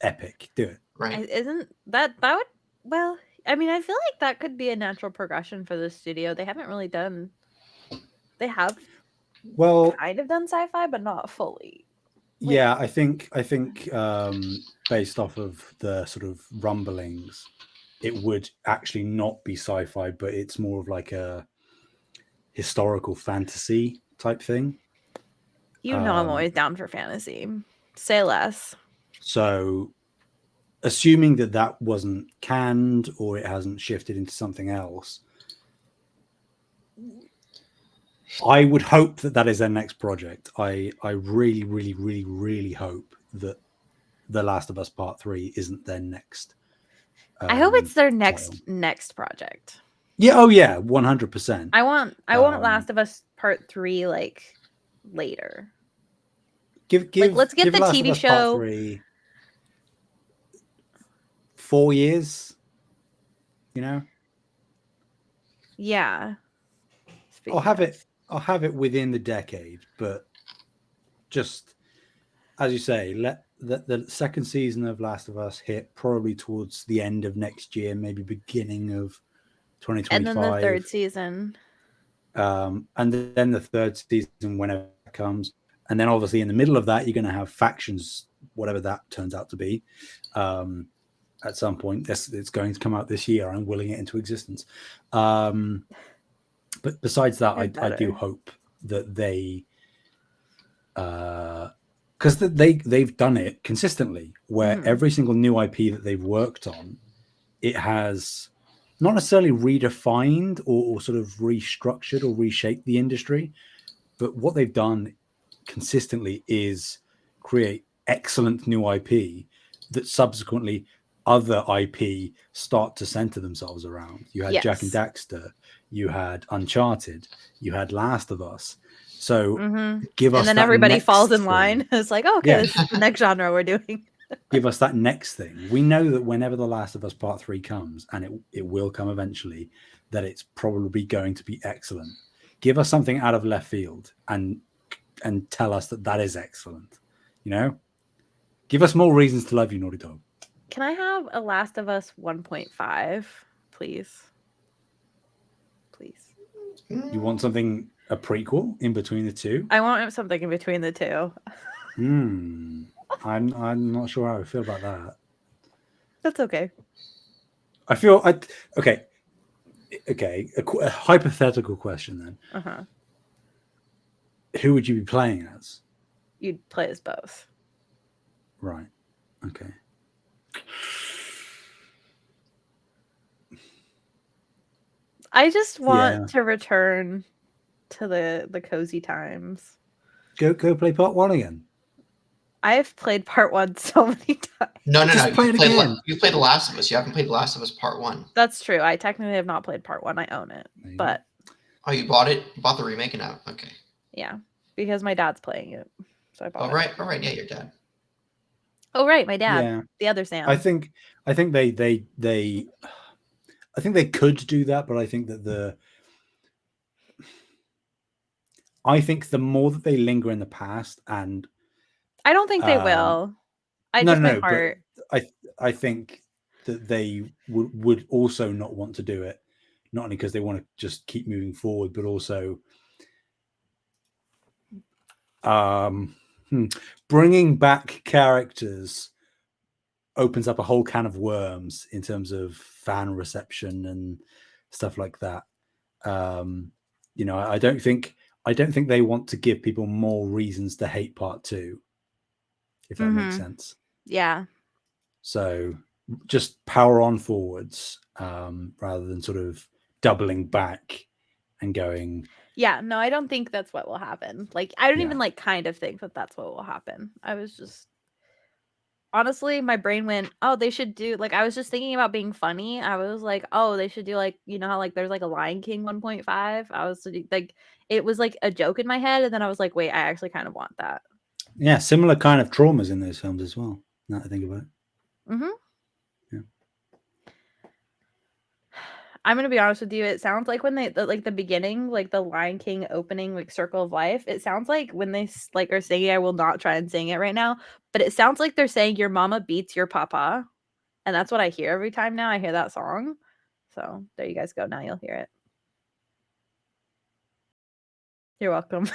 epic. Do it. Right. Isn't that would, well, I mean, I feel like that could be a natural progression for the studio. They haven't really done they have kind of done sci-fi, but not fully. Yeah, I think based off of the sort of rumblings, it would actually not be sci-fi, but it's more of like a historical fantasy type thing. I'm always down for fantasy. Say less. So, assuming that wasn't canned or it hasn't shifted into something else, I would hope that is their next project. I really, really, really, really hope that The Last of Us Part 3 isn't their next. I hope it's their title. next project. Yeah. Oh yeah. 100%. I want Last of Us Part 3 like later. Let's get the Last of TV Us Part show. 3 4 years. You know. Yeah. I'll have it within the decade, but just as you say, let the second season of Last of Us hit probably towards the end of next year, maybe beginning of 2025. And then the third season. And then the third season, whenever it comes. And then obviously in the middle of that, you're going to have factions, whatever that turns out to be. At some point, it's going to come out this year. I'm willing it into existence. But besides that, I do hope that they, because they've done it consistently, where every single new IP that they've worked on, it has not necessarily redefined or sort of restructured or reshaped the industry, but what they've done consistently is create excellent new IP that subsequently other IP start to center themselves around. You had Jack and Daxter, you had Uncharted, you had Last of Us. So give us, and then everybody falls in line. It's like, oh, okay, this is the next genre we're doing. Give us that next thing. We know that whenever The Last of Us Part 3 comes, and it will come eventually, that it's probably going to be excellent. Give us something out of left field and tell us that is excellent. You know, give us more reasons to love you, Naughty Dog. Can I have a Last of Us 1.5, please? Please. You want something, a prequel in between the two? I want something in between the two. I'm not sure how I feel about that. That's okay. Okay. A hypothetical question then. Who would you be playing as? You'd play as both. Right. Okay. I just want to return to the cozy times. Go play part 1 again. I've played part 1 so many times. No. You played The Last of Us. You haven't played The Last of Us Part 1. That's true. I technically have not played part 1. I own it. But oh, you bought it? You bought the remake and out. Okay. Yeah, because my dad's playing it. So I bought it. All right. Yeah, your dad. Oh right, my dad. Yeah. The other Sam. I think they I think they could do that, but I think that the more that they linger in the past, and I don't think they will. I think that they would also not want to do it, not only because they want to just keep moving forward, but also bringing back characters opens up a whole can of worms in terms of fan reception and stuff like that. You know, I don't think they want to give people more reasons to hate part 2, if that makes sense. Yeah. So just power on forwards, rather than sort of doubling back and going. Yeah, no, I don't think that's what will happen. Like, I don't even kind of think that that's what will happen. I was just, honestly, my brain went, oh, they should do, like, I was just thinking about being funny. I was like, oh, they should do, like, you know how, like, there's, like, a Lion King 1.5? I was, like, it was, like, a joke in my head, and then I was like, wait, I actually kind of want that. Yeah, similar kind of traumas in those films as well, now that I think about it. Yeah. I'm gonna be honest with you. It sounds like when they like the beginning, like the Lion King opening, like Circle of Life. It sounds like when they like are singing. I will not try and sing it right now, but it sounds like they're saying "Your mama beats your papa," and that's what I hear every time now I hear that song. So there you guys go. Now you'll hear it. You're welcome.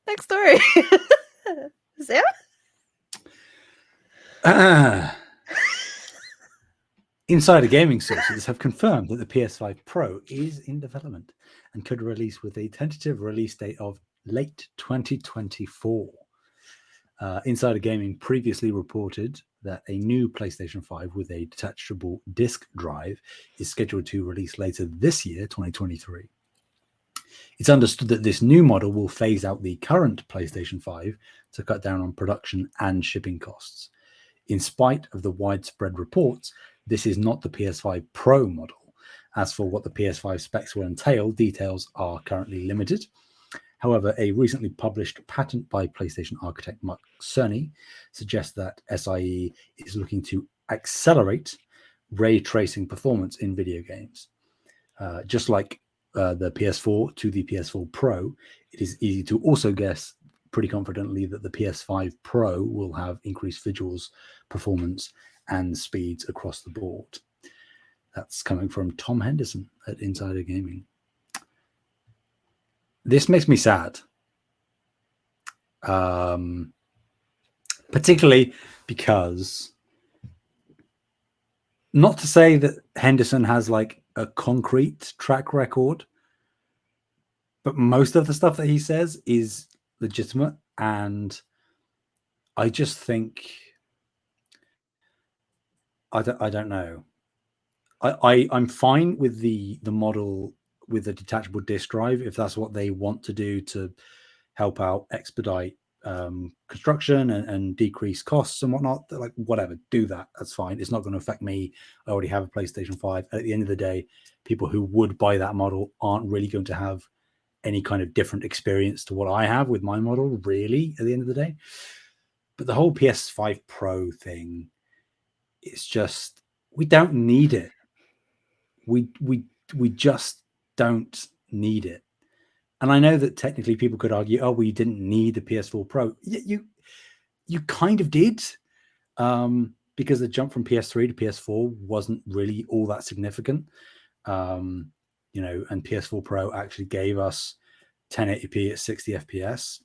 Next story. Sam? Insider gaming sources have confirmed that the PS5 Pro is in development and could release with a tentative release date of late 2024. Insider Gaming previously reported that a new PlayStation 5 with a detachable disk drive is scheduled to release later this year, 2023. It's understood that this new model will phase out the current PlayStation 5 to cut down on production and shipping costs. In spite of the widespread reports, this is not the PS5 Pro model. As for what the PS5 specs will entail, details are currently limited. However, a recently published patent by PlayStation architect Mark Cerny suggests that SIE is looking to accelerate ray tracing performance in video games. Just like the PS4 to the PS4 Pro, it is easy to also guess pretty confidently that the PS5 Pro will have increased visuals, performance, and speeds across the board. That's coming from Tom Henderson at Insider Gaming. This makes me sad, particularly because, not to say that Henderson has like a concrete track record, but most of the stuff that he says is legitimate, and I just think I don't know. I'm fine with the model with the detachable disk drive if that's what they want to do to help out expedite construction and decrease costs and whatnot. Like, whatever, do that. That's fine. It's not going to affect me. I already have a PlayStation 5. At the end of the day, people who would buy that model aren't really going to have any kind of different experience to what I have with my model, really, at the end of the day. But the whole PS5 Pro thing, it's just, we don't need it. We just don't need it. And I know that technically people could argue, oh, well, you didn't need the PS4 Pro. You kind of did, because the jump from PS3 to PS4 wasn't really all that significant. And PS4 Pro actually gave us 1080p at 60 FPS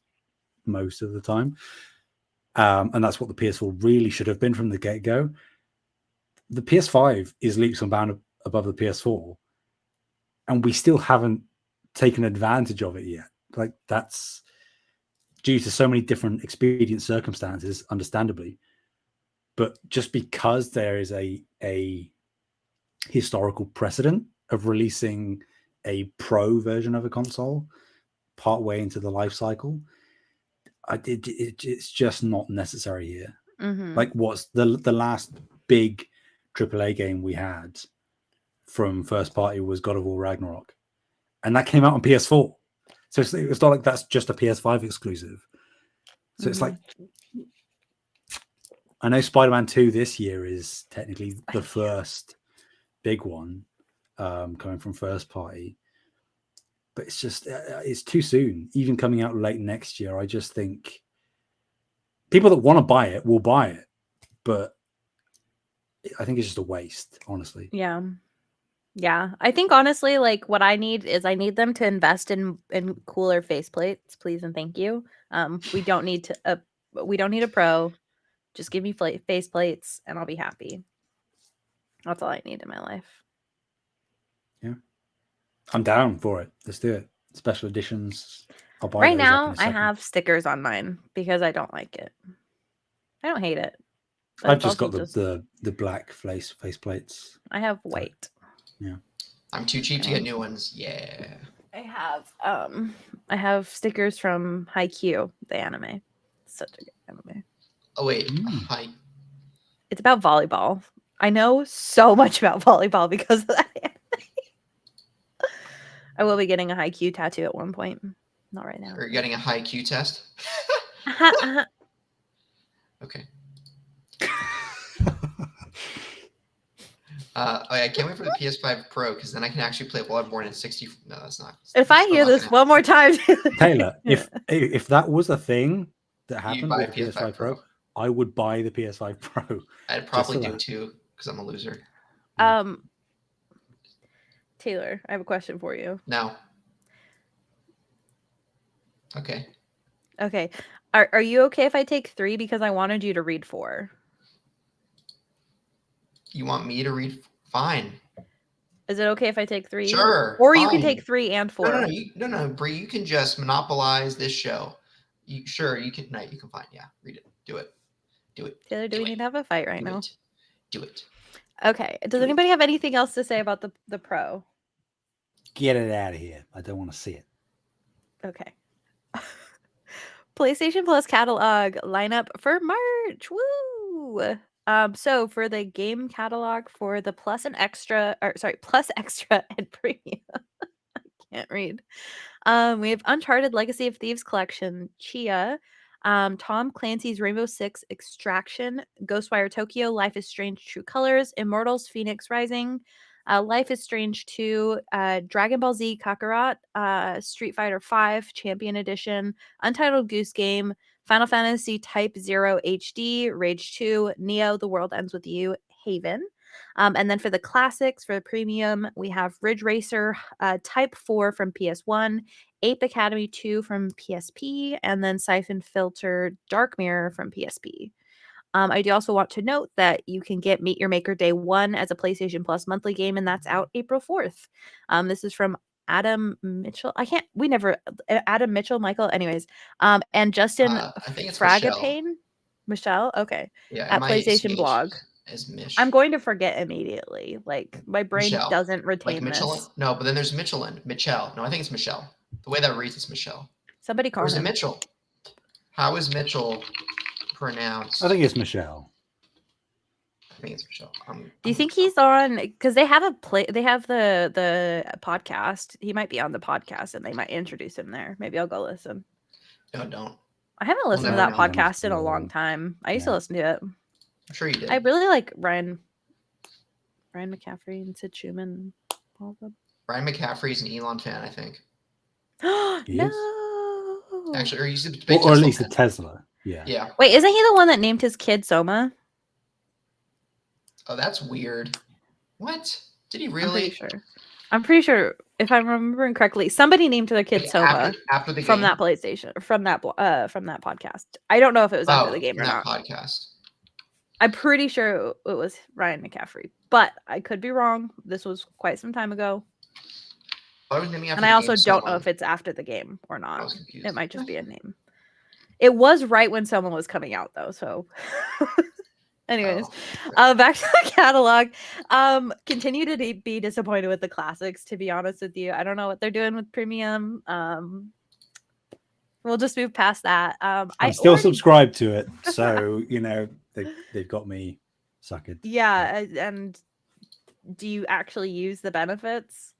most of the time. And that's what the PS4 really should have been from the get-go. The PS5 is leaps and bounds above the PS4, and we still haven't taken advantage of it yet. Like, that's due to so many different expedient circumstances, understandably. But just because there is a historical precedent of releasing a pro version of a console partway into the life cycle, it's just not necessary here. Mm-hmm. Like, what's the last big AAA game we had from first party was God of War Ragnarok, and that came out on PS4. So it's not like that's just a PS5 exclusive. So it's like, I know Spider-Man 2 this year is technically the first big one coming from first party, but it's just, it's too soon. Even coming out late next year, I just think people that want to buy it will buy it, but I think it's just a waste, honestly. Yeah. I think honestly, like, what I need is I need them to invest in cooler faceplates, please and thank you. We don't need a Pro. Just give me faceplates and I'll be happy. That's all I need in my life. Yeah, I'm down for it. Let's do it. Special editions. I'll buy Right those up in now, a I second. have stickers on mine because I don't like it. I don't hate it. but I've it's just got also the black face plates. I have white. Yeah. I'm too cheap to get new ones. Yeah. I have stickers from Haikyuu, the anime. Such a good anime. Oh wait, Mm. hi. It's about volleyball. I know so much about volleyball because of that anime. I will be getting a Haikyuu tattoo at one point. Not right now. Are you getting a high Q test? Okay. I can't wait for the PS5 Pro because then I can actually play Bloodborne in 60. No, that's not. If I hear this one more time, Taylor, if that was a thing that happened buy with a the PS5 Pro, I would buy the PS5 Pro. I'd probably do too because I'm a loser. Taylor, I have a question for you. No. Okay. Okay. Are you okay if I take 3 because I wanted you to read 4? You want me to read? Fine. Is it okay if I take 3? Sure. Or fine. you can take 3 and 4. No, Bree, you can just monopolize this show. You can. No, you can fine. Yeah, read it. Do it. Taylor, do we need to have a fight right now? Do it. Okay. Does anybody have anything else to say about the Pro? Get it out of here. I don't want to see it. Okay. PlayStation Plus catalog lineup for March. Woo! So for the game catalog for the Plus and Extra, Plus Extra and Premium. I can't read. We have Uncharted Legacy of Thieves Collection, Chia, Tom Clancy's Rainbow Six Extraction, Ghostwire Tokyo, Life is Strange True Colors, Immortals Phoenix Rising, Life is Strange 2, Dragon Ball Z Kakarot, Street Fighter 5 Champion Edition, Untitled Goose Game, Final Fantasy Type 0 HD, Rage 2, Neo, The World Ends With You, Haven. And then for the classics, for the premium, we have Ridge Racer Type 4 from PS1, Ape Academy 2 from PSP, and then Siphon Filter Dark Mirror from PSP. I do also want to note that you can get Meet Your Maker Day 1 as a PlayStation Plus monthly game, and that's out April 4th. This is from Adam Mitchell. Adam Mitchell, Michael, anyways. And Justin I think it's Fragapane. Michelle? Okay. Yeah, at PlayStation Blog. As Mish. I'm going to forget immediately. Like, my brain Michelle. doesn't retain like this. No, but then there's Michelin. Michelle. No, I think it's Michelle. The way that reads is Michelle. Somebody call Where's him. it Mitchell? How is Mitchell pronounced? I think it's Michelle. I think it's Michelle. Do you think he's on? Because they have They have the podcast. He might be on the podcast, and they might introduce him there. Maybe I'll go listen. No, don't. I haven't listened to that podcast in a long time. I used to listen to it. I'm sure you did. I really like Ryan McCaffrey and Sid Schumann. All of them. Ryan McCaffrey's an Elon fan, I think. No. Actually, or he's or at least a Tesla. Yeah. Yeah. Wait, isn't he the one that named his kid Soma? Oh, that's weird. What? Did he really? I'm pretty sure. If I'm remembering correctly, somebody named their kid Soma after the from game? that PlayStation, from that podcast. I don't know if it was after the game or not. Podcast. I'm pretty sure it was Ryan McCaffrey, but I could be wrong. This was quite some time ago. And I also don't know if it's after the game or not. It might just be a name. It was right when someone was coming out, though. So, anyways, back to the catalog. Continue to be disappointed with the classics. To be honest with you, I don't know what they're doing with premium. We'll just move past that. I'm still subscribed to it, so you know they've got me suckered. Yeah, and do you actually use the benefits?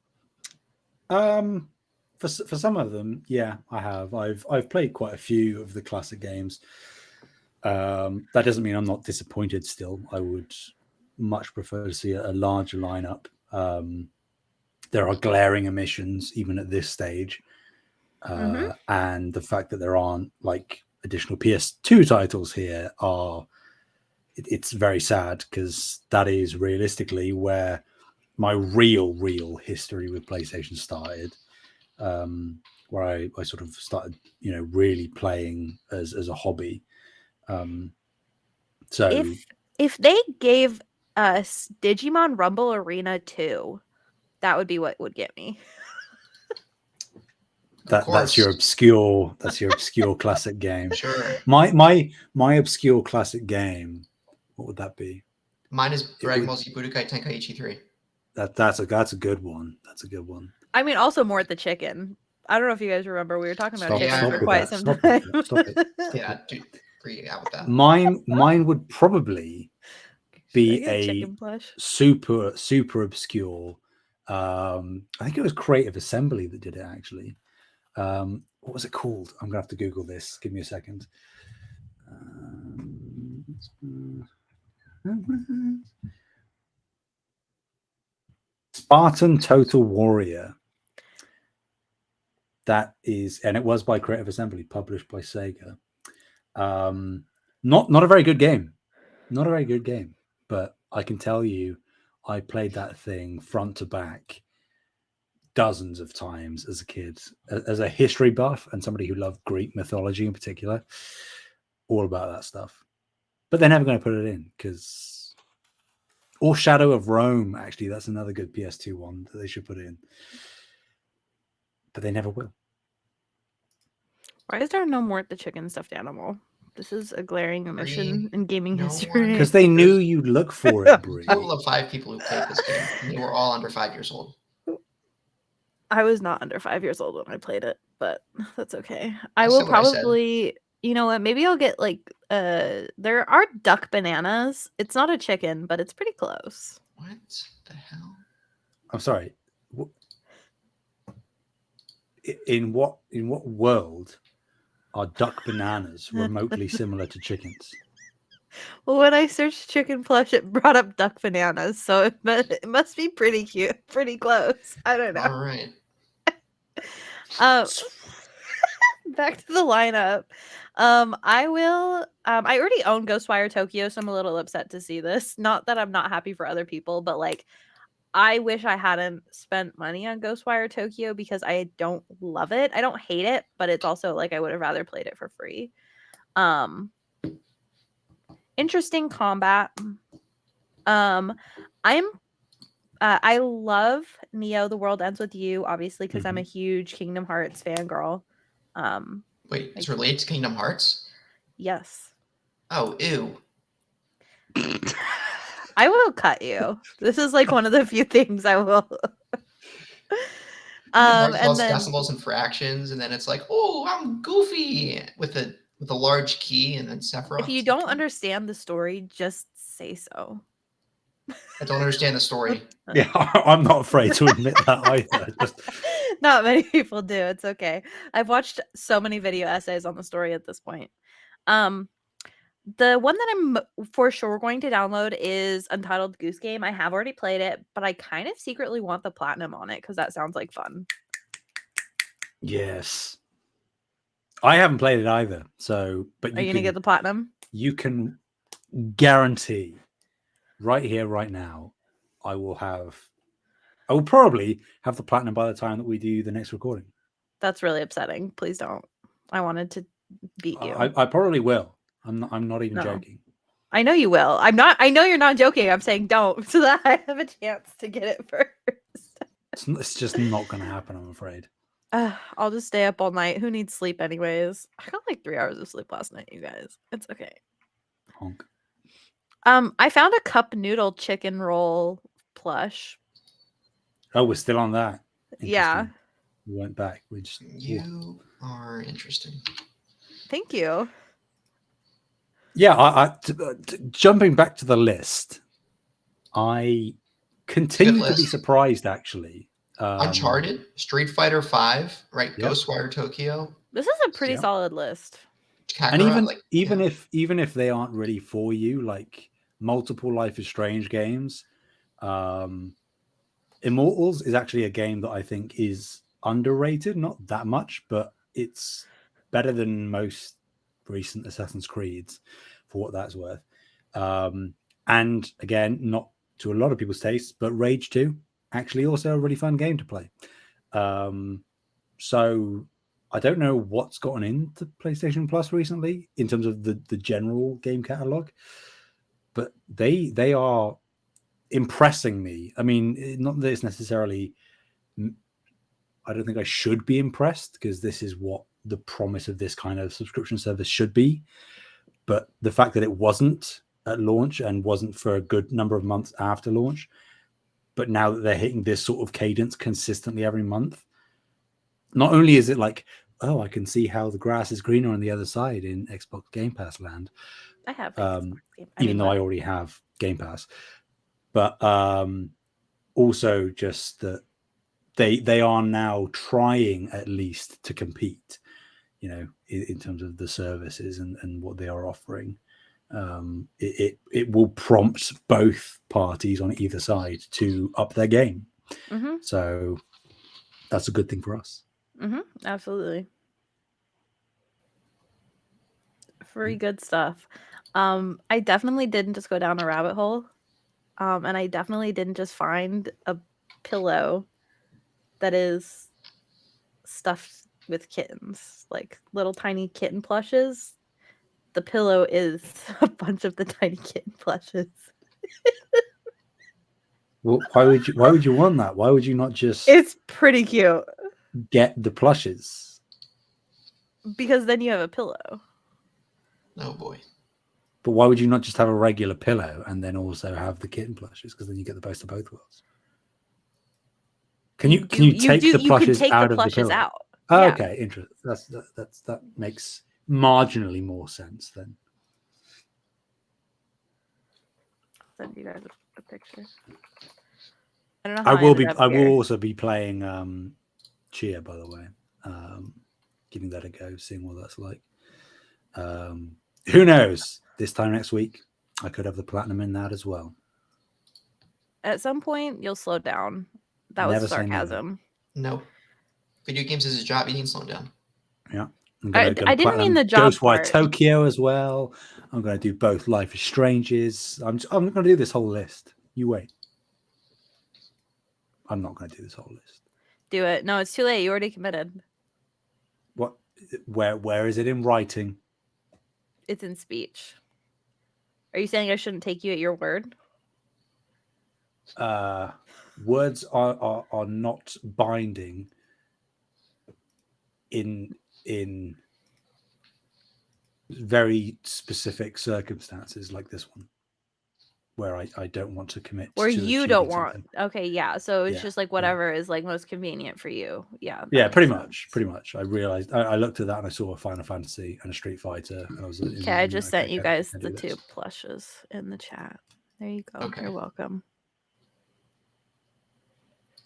For some of them, yeah, I have. I've played quite a few of the classic games. That doesn't mean I'm not disappointed. Still, I would much prefer to see a larger lineup. There are glaring omissions even at this stage. And the fact that there aren't like additional PS2 titles here it's very sad, because that is realistically where my real history with PlayStation started, where I sort of started, really playing as a hobby. So if they gave us Digimon Rumble Arena 2, that would be what would get me. That's your obscure classic game. Sure. My obscure classic game, what would that be? Mine is Dragon Ball Z Budokai Tenkaichi 3. That's a good one. That's a good one. I mean, also Mort the Chicken. I don't know if you guys remember, we were talking about chicken for quite some Stop time. it. Yeah, dude, freaking out with that. Mine would probably be a super obscure. I think it was Creative Assembly that did it actually. What was it called? I'm gonna have to Google this. Give me a second. Spartan Total Warrior. That is, and it was by Creative Assembly, published by Sega. Not a very good game. Not a very good game, but I can tell you, I played that thing front to back dozens of times as a kid, as a history buff and somebody who loved Greek mythology in particular, all about that stuff. But they're never going to put it in because Or Shadow of Rome, actually. That's another good PS2 one that they should put in. But they never will. Why is there no more the chicken stuffed animal? This is a glaring omission in gaming history. Because they knew you'd look for it, Bree. A total of 5 people who played this game, and they were all under 5 years old. I was not under 5 years old when I played it, but that's okay. I will probably, you know what? Maybe I'll get like there are duck bananas. It's not a chicken, but it's pretty close. What the hell? I'm sorry. In what world are duck bananas remotely similar to chickens? Well, when I searched chicken plush, it brought up duck bananas, so it must be pretty cute, pretty close. I don't know. All right. Back to the lineup. I will. I already own Ghostwire Tokyo, so I'm a little upset to see this. Not that I'm not happy for other people, but like, I wish I hadn't spent money on Ghostwire Tokyo because I don't love it. I don't hate it, but it's also like I would have rather played it for free. Interesting combat. I love Neo: The World Ends With You, obviously, because I'm a huge Kingdom Hearts fangirl. Wait, it's related to Kingdom Hearts? Yes. Oh, ew. I will cut you. This is like one of the few things I will. And then decimals and fractions, and then it's like, oh, I'm Goofy with a large key, and then Sephiroth. If you don't understand the story, just say so. I don't understand the story. Yeah, I'm not afraid to admit that either. Not many people do. It's okay. I've watched so many video essays on the story at this point. The one that I'm for sure going to download is Untitled Goose Game. I have already played it, but I kind of secretly want the platinum on it because that sounds like fun. Yes. I haven't played it either. So, but are you going to get the platinum? You can guarantee right here, right now, I will probably have the platinum by the time that we do the next recording. That's really upsetting. Please don't. I wanted to beat you. I probably will. I'm not even joking. I know you will. I know you're not joking. I'm saying don't, so that I have a chance to get it first. It's just not going to happen, I'm afraid. I'll just stay up all night. Who needs sleep anyways? I got like 3 hours of sleep last night, you guys. It's okay. Honk. I found a cup noodle chicken roll plush. Oh, we're still on that. Yeah. We went back. You are interesting. Thank you. Yeah, jumping back to the list, I continue to be surprised, actually. Uncharted, Street Fighter 5, right? Yep. Ghostwire Tokyo. This is a pretty solid list. And even if they aren't really for you, like multiple Life is Strange games, Immortals is actually a game that I think is underrated, not that much, but it's better than most recent Assassin's Creeds for what that's worth. And again, not to a lot of people's tastes, but Rage 2 actually also a really fun game to play. So I don't know what's gotten into PlayStation Plus recently in terms of the general game catalog, but they are impressing me. I mean, not that it's necessarily, I don't think I should be impressed because this is what the promise of this kind of subscription service should be. But the fact that it wasn't at launch and wasn't for a good number of months after launch, but now that they're hitting this sort of cadence consistently every month, not only is it like, oh, I can see how the grass is greener on the other side in Xbox Game Pass land. I have even though I already have Game Pass. But also just that they are now trying at least to compete, you know, in terms of the services and what they are offering. It will prompt both parties on either side to up their game. Mm-hmm. So that's a good thing for us. Mm-hmm. Absolutely. Free good stuff. I definitely didn't just go down a rabbit hole. And I definitely didn't just find a pillow that is stuffed with kittens, like little tiny kitten plushes. The pillow is a bunch of the tiny kitten plushes. Well, why would you want that? Why would you not just It's pretty cute get the plushes? because then you have a pillow. Oh boy. But why would you not just have a regular pillow and then also have the kitten plushes? Because then you get the best of both worlds. Can you take the plushes out of the pillow? Out. Oh, Yeah. okay, interesting. That makes marginally more sense then. Send you guys a picture. I don't know how I will also be playing Chia, by the way. Giving that a go, seeing what that's like. Who knows? This time next week, I could have the platinum in that as well. At some point, you'll slow down. That Never was say never. sarcasm. No. Video games is his job. He needs to slow down. Yeah. I didn't mean the job Ghostwire part. Tokyo as well. I'm going to do both Life is Strange's. I'm going to do this whole list. You wait. I'm not going to do this whole list. Do it. No, it's too late. You already committed. What? Where is it in writing? It's in speech. Are you saying I shouldn't take you at your word? Words are not binding in very specific circumstances like this one, where I don't want to commit. Where to you don't achieving want. something. Okay, yeah. So it's Yeah, just like whatever is like most convenient for you. Yeah. Yeah, that pretty makes much. sense. I realized I looked at that and I saw a Final Fantasy and a Street Fighter, and I was like, Okay, I just sent you guys I the do 2 this. plushes in the chat. There you go. Okay. You're welcome.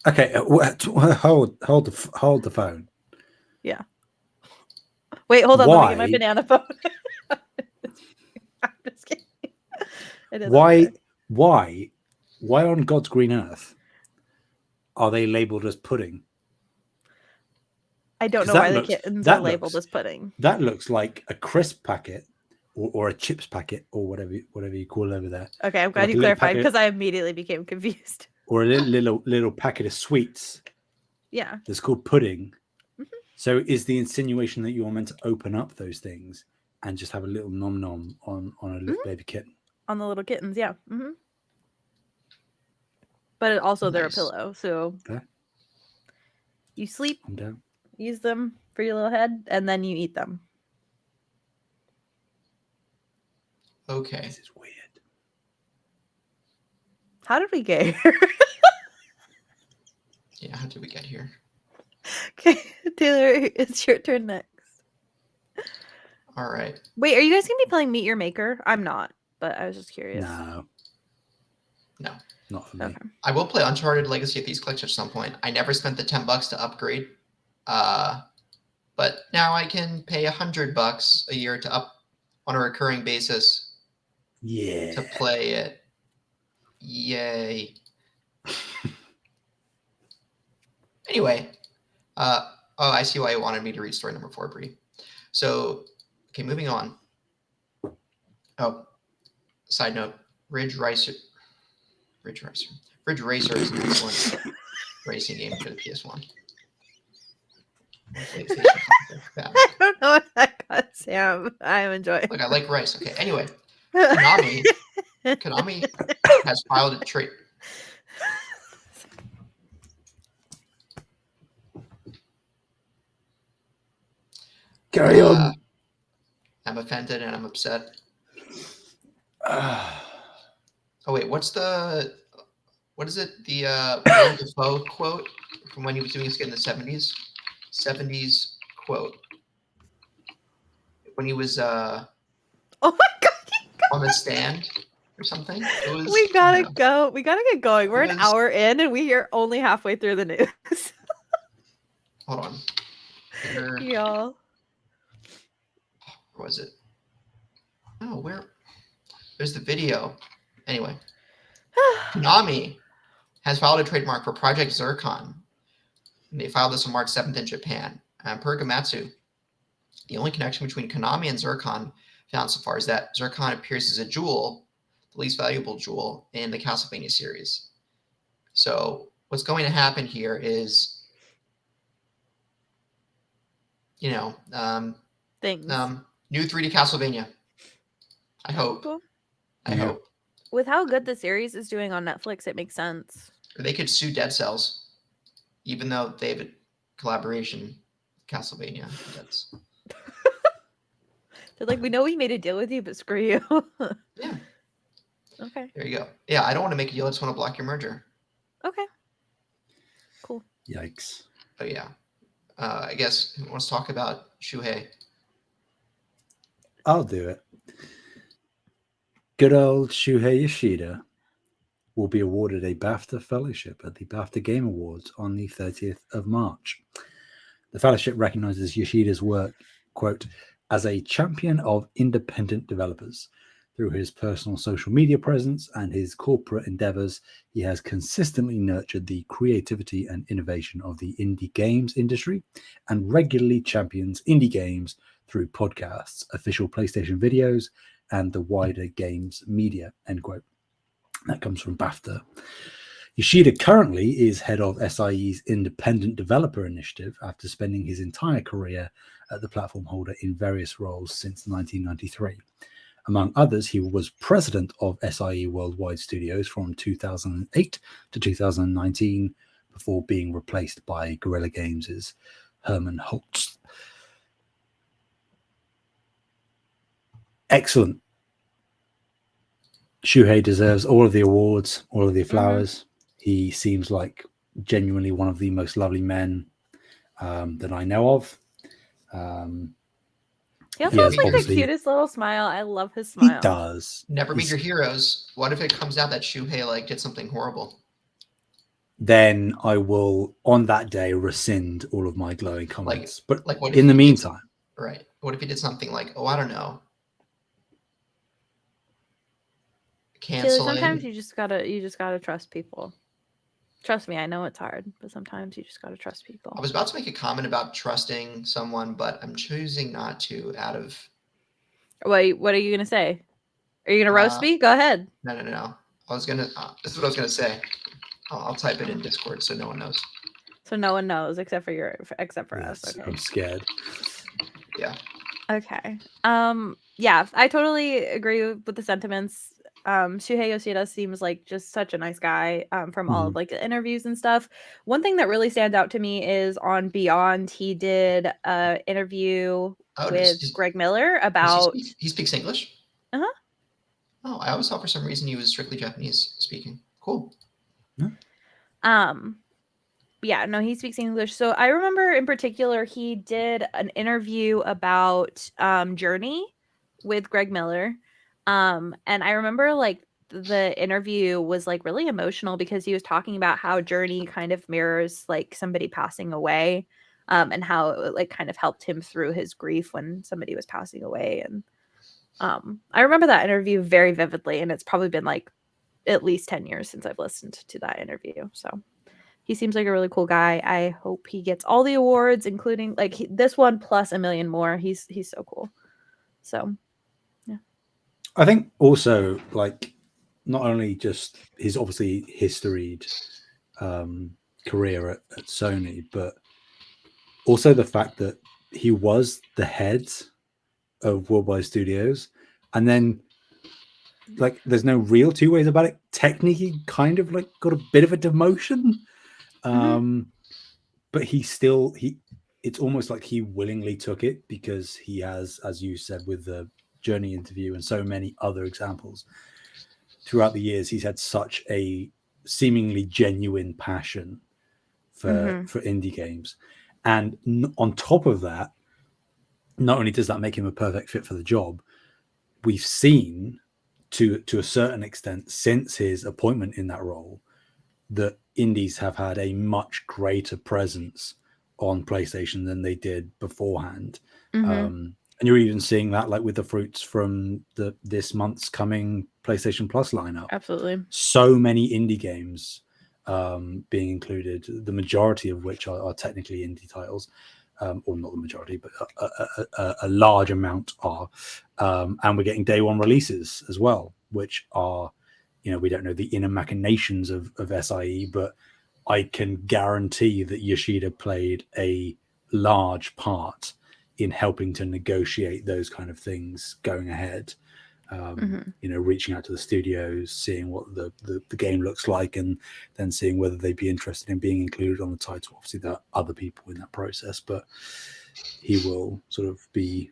Okay, hold the phone. Yeah. Wait, hold on. Why? Let me get my banana phone. I'm just kidding. It is Why? okay. Why on God's green earth are they labeled as pudding? I don't 'Cause know that why the looks- kittens that are labeled looks- as pudding. That looks like a crisp packet or a chips packet or whatever you call it over there. Okay, I'm glad like a you little clarified packet- because I immediately became confused. Or a little packet of sweets Yeah. that's called pudding. Mhm. So is the insinuation that you're meant to open up those things and just have a little nom nom on a little baby kitten? On the little kittens, yeah. Mm-hmm. But also they're a Nice. pillow, so Okay. you sleep, I'm down. use them for your little head, and then you eat them. Okay. This is weird. How did we get here? Yeah, how did we get here? Okay, Taylor, it's your turn next. All right. Wait, are you guys gonna be playing Meet Your Maker? I'm not, but I was just curious. No, not for me. Okay. I will play Uncharted Legacy of Thieves Collection at some point. I never spent the $10 to upgrade. But now I can pay $100 a year to up on a recurring basis Yeah. to play it. Yay. Anyway, I see why you wanted me to read story number 4, Bree. So, okay, moving on. Oh, side note, Ridge Racer is an excellent racing game for the PS1. I don't know what that got, Sam. I'm enjoying. Look, I like rice. Okay, anyway, Konami has filed a trade. Carry on. I'm offended and I'm upset. Oh wait, what is it? The Willem Dafoe quote from when he was doing his skit in the 70s? 70s quote. When he was Oh my god. on the stand or something. It was, We gotta go. We gotta get going. We're It an was- hour in and we are only halfway through the news. Hold on. Where Y'all. was it? Oh, where? There's the video. Anyway, Konami has filed a trademark for Project Zircon. And they filed this on March 7th in Japan. Per Gamatsu, the only connection between Konami and Zircon found so far is that Zircon appears as a jewel, the least valuable jewel in the Castlevania series. So what's going to happen here is, Things. new 3D Castlevania. I hope. Cool. I Yeah. hope. with how good the series is doing on Netflix, it makes sense. Or they could sue Dead Cells, even though they have a collaboration with Castlevania. That's They're like, we know we made a deal with you, but screw you. yeah. Okay. There you go. Yeah, I don't want to make a deal. I just want to block your merger. Okay. Cool. Yikes. But yeah, I guess who wants to talk about Shuhei? I'll do it. Good old Shuhei Yoshida will be awarded a BAFTA Fellowship at the BAFTA Game Awards on the 30th of March. The fellowship recognizes Yoshida's work, quote, as a champion of independent developers. Through his personal social media presence and his corporate endeavors, he has consistently nurtured the creativity and innovation of the indie games industry and regularly champions indie games through podcasts, official PlayStation videos, and the wider games media, end quote. That comes from BAFTA. Yoshida currently is head of SIE's Independent Developer Initiative after spending his entire career at the platform holder in various roles since 1993. Among others, he was president of SIE Worldwide Studios from 2008 to 2019 before being replaced by Guerrilla Games' Herman Holtz. Excellent. Shuhei deserves all of the awards, all of the flowers. He seems like genuinely one of the most lovely men that I know of. He also has like the obviously- cutest little smile. I love his smile. He does. Never meet your heroes. What if it comes out that Shuhei like did something horrible? Then I will, on that day, rescind all of my glowing comments. But Like what if in the he did meantime, right? What if he did something like, oh, I don't know, Taylor, canceling? sometimes you just gotta trust people. Trust me, I know it's hard, but sometimes you just gotta trust people. I was about to make a comment about trusting someone, but I'm choosing not to out of. What are you gonna say? Are you gonna roast me? Go ahead. No. I was gonna. This is what I was gonna say. I'll type it in Discord so no one knows. So no one knows except for us. yes, Okay. I'm scared. Yeah. Okay. Yeah, I totally agree with the sentiments. Shuhei Yoshida seems like just such a nice guy from all of like the interviews and stuff. One thing that really stands out to me is on Beyond, he did an interview with Greg Miller about. He speaks English? Uh-huh. Oh, I always thought for some reason he was strictly Japanese speaking. Cool. Yeah, no, he speaks English. So I remember in particular he did an interview about Journey with Greg Miller. And I remember like the interview was like really emotional because he was talking about how Journey kind of mirrors like somebody passing away, and how it like kind of helped him through his grief when somebody was passing away. And I remember that interview very vividly, and it's probably been like at least 10 years since I've listened to that interview. So he seems like a really cool guy. I hope he gets all the awards, including like this one plus a million more. He's so cool. So, yeah. I think also like not only just his obviously historied career at Sony, but also the fact that he was the head of Worldwide Studios, and then like there's no real two ways about it. Technically, kind of like got a bit of a demotion. But it's almost like he willingly took it because he has, as you said with the Journey interview and so many other examples throughout the years, he's had such a seemingly genuine passion for indie games. And on top of that, not only does that make him a perfect fit for the job, we've seen to a certain extent since his appointment in that role that indies have had a much greater presence on PlayStation than they did beforehand. And you're even seeing that like with the fruits from this month's coming PlayStation Plus lineup. Absolutely. So many indie games being included, the majority of which are technically indie titles, or not the majority, but a large amount are. And we're getting day one releases as well, which are, we don't know the inner machinations of SIE, but I can guarantee that Yoshida played a large part in helping to negotiate those kind of things going ahead. Reaching out to the studios, seeing what the game looks like, and then seeing whether they'd be interested in being included on the title. Obviously, there are other people in that process, but he will sort of be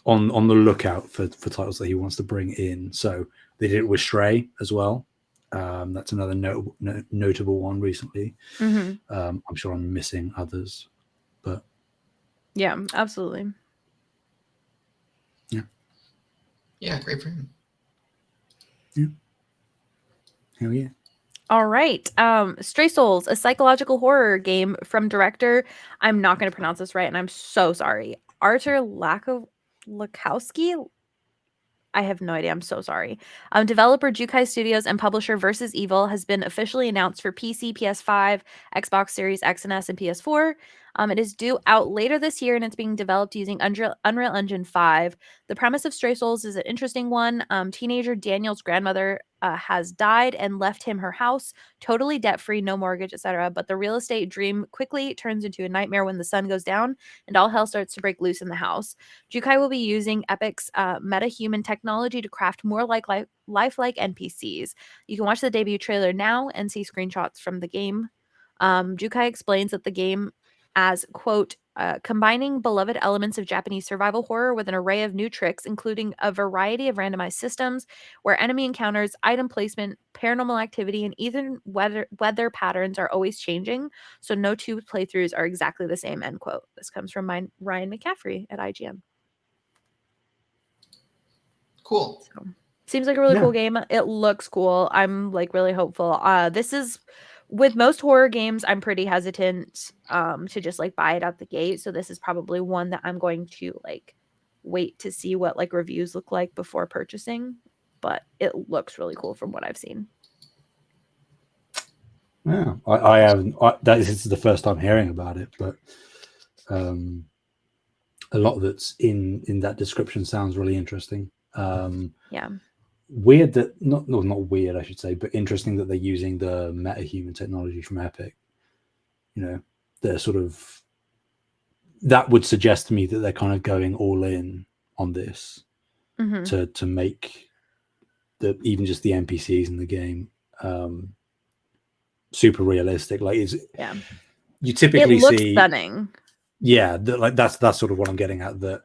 on the lookout for titles that he wants to bring in. So they did it with Stray as well. That's another notable one recently. I'm sure I'm missing others, but yeah, absolutely. Yeah, great for him. Yeah. Hell yeah. All right. Stray Souls, a psychological horror game from director, I'm not going to pronounce this right, and I'm so sorry, Artur Lakowski. I have no idea. I'm so sorry. Developer Jukai Studios and publisher Versus Evil has been officially announced for PC, PS5, Xbox Series X and S, and PS4. It is due out later this year, and it's being developed using Unreal Engine 5. The premise of Stray Souls is an interesting one. Teenager Daniel's grandmother has died and left him her house, totally debt-free, no mortgage, etc. But the real estate dream quickly turns into a nightmare when the sun goes down and all hell starts to break loose in the house. Jukai will be using Epic's meta-human technology to craft more lifelike NPCs. You can watch the debut trailer now and see screenshots from the game. Jukai explains that the game as, quote, combining beloved elements of Japanese survival horror with an array of new tricks, including a variety of randomized systems where enemy encounters, item placement, paranormal activity, and even weather patterns are always changing, so no two playthroughs are exactly the same, end quote. This comes from Ryan McCaffrey at IGN. Cool. So, seems like a really cool game. It looks cool. I'm like really hopeful. This is, with most horror games, I'm pretty hesitant to just like buy it out the gate. So this is probably one that I'm going to like wait to see what like reviews look like before purchasing. But it looks really cool from what I've seen. Yeah, I haven't. This is the first time hearing about it, but a lot that's in that description sounds really interesting. Yeah. Weird that not weird, I should say, but interesting that they're using the meta-human technology from Epic. They're sort of, that would suggest to me that they're kind of going all in on this to make even just the NPCs in the game super realistic. Like, you typically it looks see stunning. Yeah, that's sort of what I'm getting at. That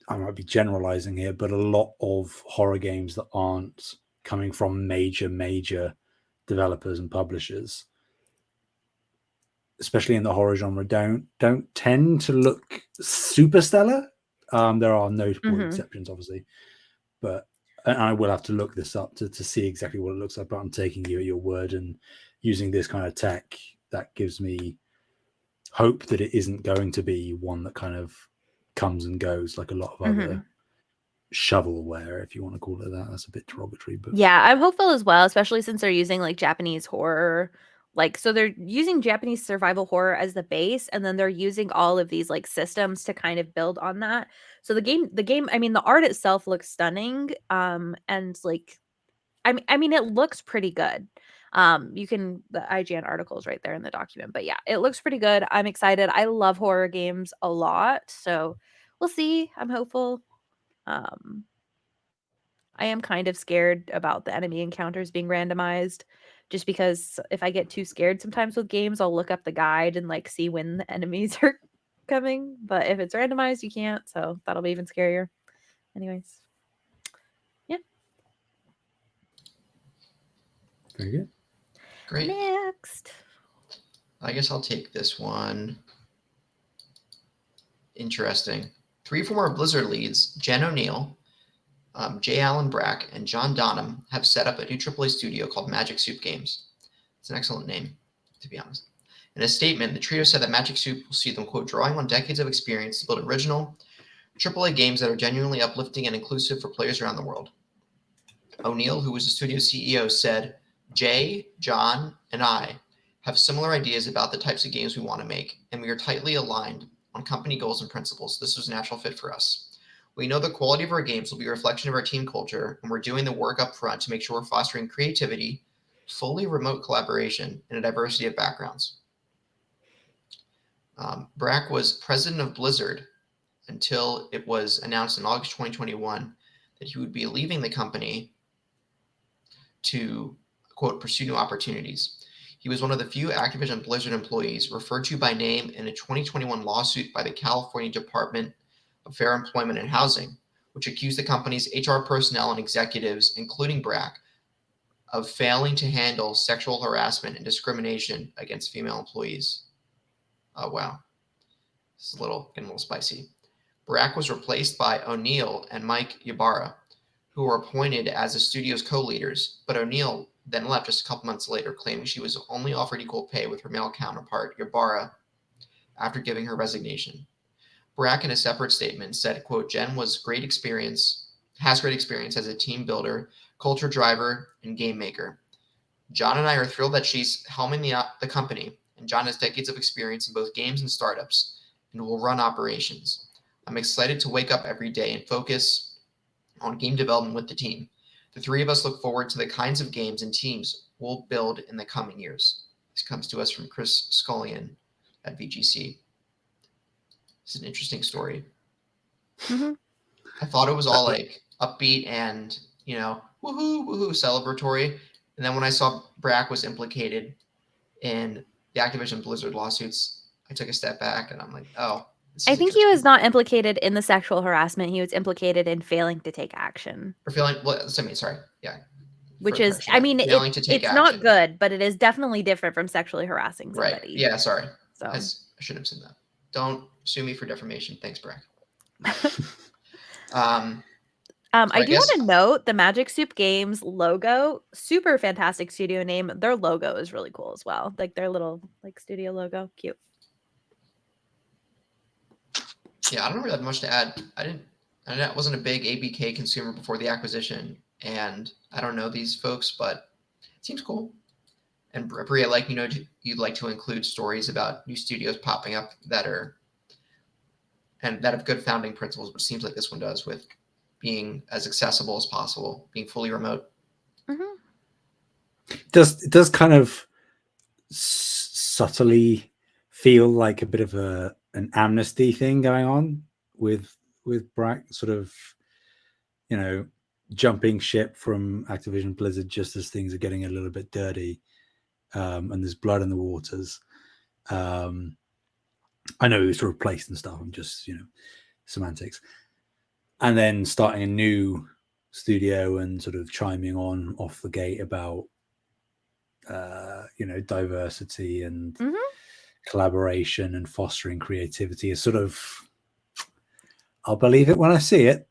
I might be generalizing here, but a lot of horror games that aren't coming from major developers and publishers, especially in the horror genre, don't tend to look super stellar. There are notable exceptions, obviously, but I will have to look this up to see exactly what it looks like. But I'm taking you at your word, and using this kind of tech, that gives me hope that it isn't going to be one that kind of comes and goes like a lot of other shovelware, if you want to call it that. That's a bit derogatory, but yeah, I'm hopeful as well, especially since they're using like Japanese horror. Like, so they're using Japanese survival horror as the base, and then they're using all of these like systems to kind of build on that. So the game, I mean, the art itself looks stunning. And like, I mean, it looks pretty good. The IGN article is right there in the document, but yeah, it looks pretty good. I'm excited. I love horror games a lot, so we'll see. I'm hopeful. I am kind of scared about the enemy encounters being randomized, just because if I get too scared sometimes with games, I'll look up the guide and like see when the enemies are coming. But if it's randomized, you can't, so that'll be even scarier. Anyways, yeah. very good. Great. Next. I guess I'll take this one. Interesting. 3 former Blizzard leads, Jen O'Neill, J. Allen Brack, and John Donham, have set up a new AAA studio called Magic Soup Games. It's an excellent name, to be honest. In a statement, the trio said that Magic Soup will see them, quote, drawing on decades of experience to build original AAA games that are genuinely uplifting and inclusive for players around the world. O'Neill, who was the studio CEO, said, Jay, John, and I have similar ideas about the types of games we want to make, and we are tightly aligned on company goals and principles. This was a natural fit for us. We know the quality of our games will be a reflection of our team culture, and we're doing the work up front to make sure we're fostering creativity, fully remote collaboration, and a diversity of backgrounds. Brack was president of Blizzard until it was announced in August 2021 that that he would be leaving the company to, quote, pursue new opportunities. He was one of the few Activision Blizzard employees referred to by name in a 2021 lawsuit by the California Department of Fair Employment and Housing, which accused the company's HR personnel and executives, including Brack, of failing to handle sexual harassment and discrimination against female employees. Oh, wow. This is getting a little spicy. Brack was replaced by O'Neill and Mike Ybarra, who were appointed as the studio's co-leaders, but O'Neill then left just a couple months later, claiming she was only offered equal pay with her male counterpart, Ybarra, after giving her resignation. Brack, in a separate statement, said, quote, Jen has great experience as a team builder, culture driver, and game maker. John and I are thrilled that she's helming the company, and John has decades of experience in both games and startups, and will run operations. I'm excited to wake up every day and focus on game development with the team. The three of us look forward to the kinds of games and teams we'll build in the coming years. This comes to us from Chris Scullion at VGC. It's an interesting story. Mm-hmm. I thought it was all like upbeat and, woohoo, celebratory. And then when I saw Brack was implicated in the Activision Blizzard lawsuits, I took a step back and I'm like, oh. I think he was not implicated in the sexual harassment. He was implicated in failing to take action. Or failing, sorry. Yeah. Which is, I mean, it's not good, but it is definitely different from sexually harassing somebody. Right. Yeah, sorry. So I should have said that. Don't sue me for defamation. Thanks, Brack. I do want to note the Magic Soup Games logo, super fantastic studio name. Their logo is really cool as well. Like their little studio logo, cute. Yeah, I don't really have much to add. I wasn't a big ABK consumer before the acquisition, and I don't know these folks, but it seems cool. And Bree, you'd like to include stories about new studios popping up that have good founding principles, but it seems like this one does, with being as accessible as possible, being fully remote. Mm-hmm. It does kind of subtly feel like a bit of an amnesty thing going on with Brack, sort of, jumping ship from Activision Blizzard just as things are getting a little bit dirty, and there's blood in the waters. I know he was replaced and stuff. I'm just, semantics. And then starting a new studio and sort of chiming on off the gate about, diversity and collaboration and fostering creativity is sort of, I'll believe it when I see it.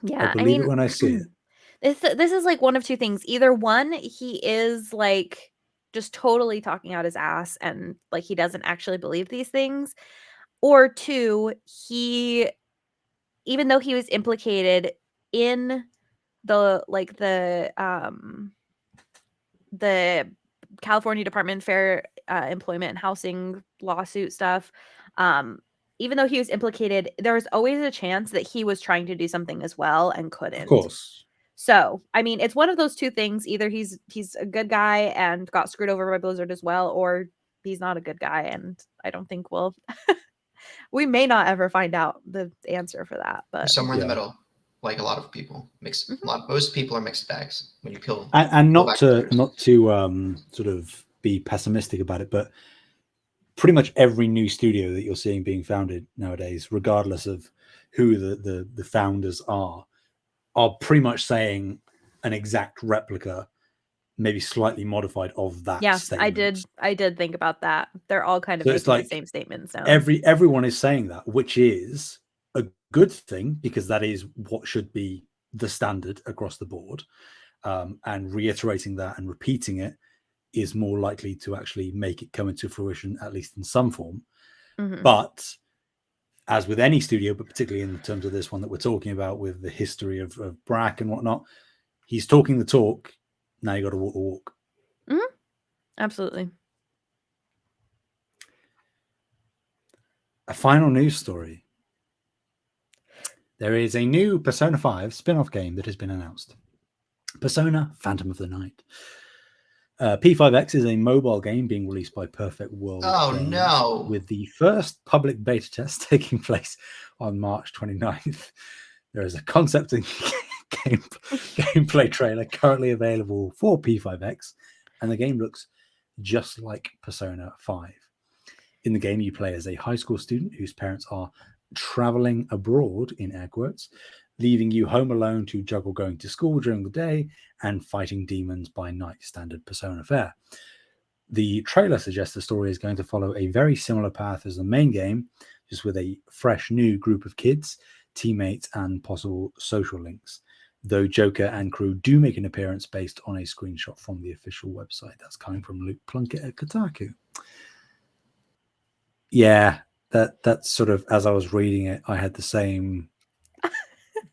Yeah, I'll believe it when I see it. This is like one of two things. Either one, he is like just totally talking out his ass and like he doesn't actually believe these things. Or two, even though he was implicated in the California Department of Fair Employment and Housing lawsuit stuff, even though he was implicated, there was always a chance that he was trying to do something as well and couldn't. Of course. So, I mean, it's one of those two things. Either he's a good guy and got screwed over by Blizzard as well, or he's not a good guy, and I don't think we may not ever find out the answer for that. But somewhere in the middle, like a lot of people, most people are mixed bags when you peel. And not to sort of be pessimistic about it, but pretty much every new studio that you're seeing being founded nowadays, regardless of who the founders are pretty much saying an exact replica, maybe slightly modified of that. Yeah, statement. I did think about that. They're all kind of making the same statements now. Everyone is saying that, which is a good thing because that is what should be the standard across the board. And reiterating that and repeating it is more likely to actually make it come into fruition, at least in some form. Mm-hmm. But as with any studio, but particularly in terms of this one that we're talking about with the history of Brack and whatnot, he's talking the talk. Now you got to walk the walk. Mm-hmm. Absolutely. A final news story. There is a new Persona 5 spin-off game that has been announced. Persona Phantom of the Night. P5X is a mobile game being released by Perfect World Games, no! With the first public beta test taking place on March 29th. There is a concept gameplay trailer currently available for P5X, and the game looks just like Persona 5. In the game, you play as a high school student whose parents are traveling abroad, in air quotes, leaving you home alone to juggle going to school during the day and fighting demons by night. Standard Persona fare. The trailer suggests the story is going to follow a very similar path as the main game, just with a fresh new group of kids, teammates, and possible social links. Though Joker and crew do make an appearance based on a screenshot from the official website. That's coming from Luke Plunkett at Kotaku. Yeah, that's sort of, as I was reading it, I had the same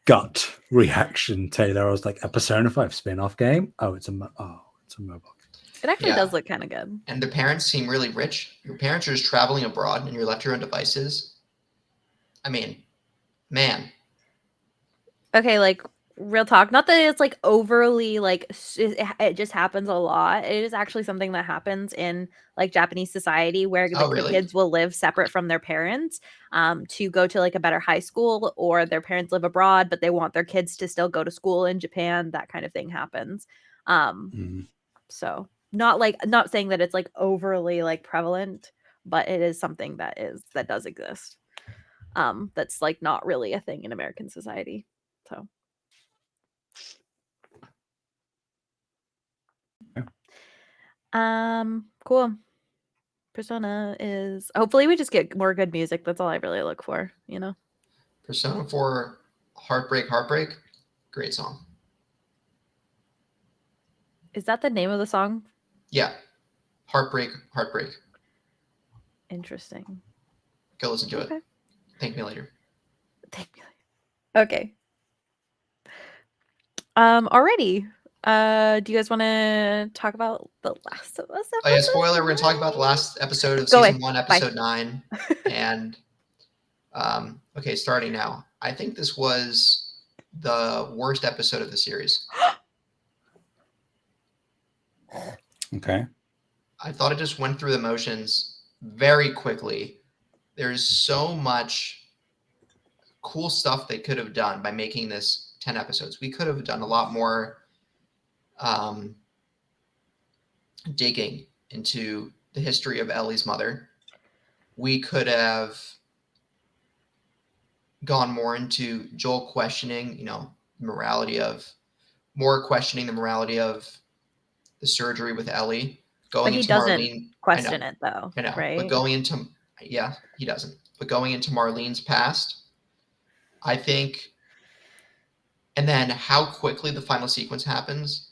gut reaction, Taylor. I was like, a Persona 5 spin-off game? Oh, it's a mobile. It actually does look kind of good. And the parents seem really rich. Your parents are just traveling abroad and you're left to your own devices. I mean, man. Okay, like real talk. Not that it's like overly like it just happens a lot. It is actually something that happens in like Japanese society where the kids will live separate from their parents to go to like a better high school, or their parents live abroad but they want their kids to still go to school in Japan. That kind of thing happens. So not saying that it's like overly like prevalent, but it is something that does exist. That's like not really a thing in American society. So cool. Persona is, hopefully we just get more good music. That's all I really look for, you know. Persona 4 Heartbreak, great song. Is that the name of the song? Yeah. Heartbreak. Interesting. Go listen to it. Thank me later. Okay. Alrighty. Do you guys want to talk about The Last of Us episode? Oh yeah, spoiler, we're going to talk about the last episode of season 1, episode 9. And okay, starting now. I think this was the worst episode of the series. Okay. I thought it just went through the motions very quickly. There's so much cool stuff they could have done by making this 10 episodes. We could have done a lot more digging into the history of Ellie's mother. We could have gone more into Joel questioning, questioning the morality of the surgery with Ellie. But he doesn't question it though. I know. Right? But he doesn't. But going into Marlene's past, I think, and then how quickly the final sequence happens,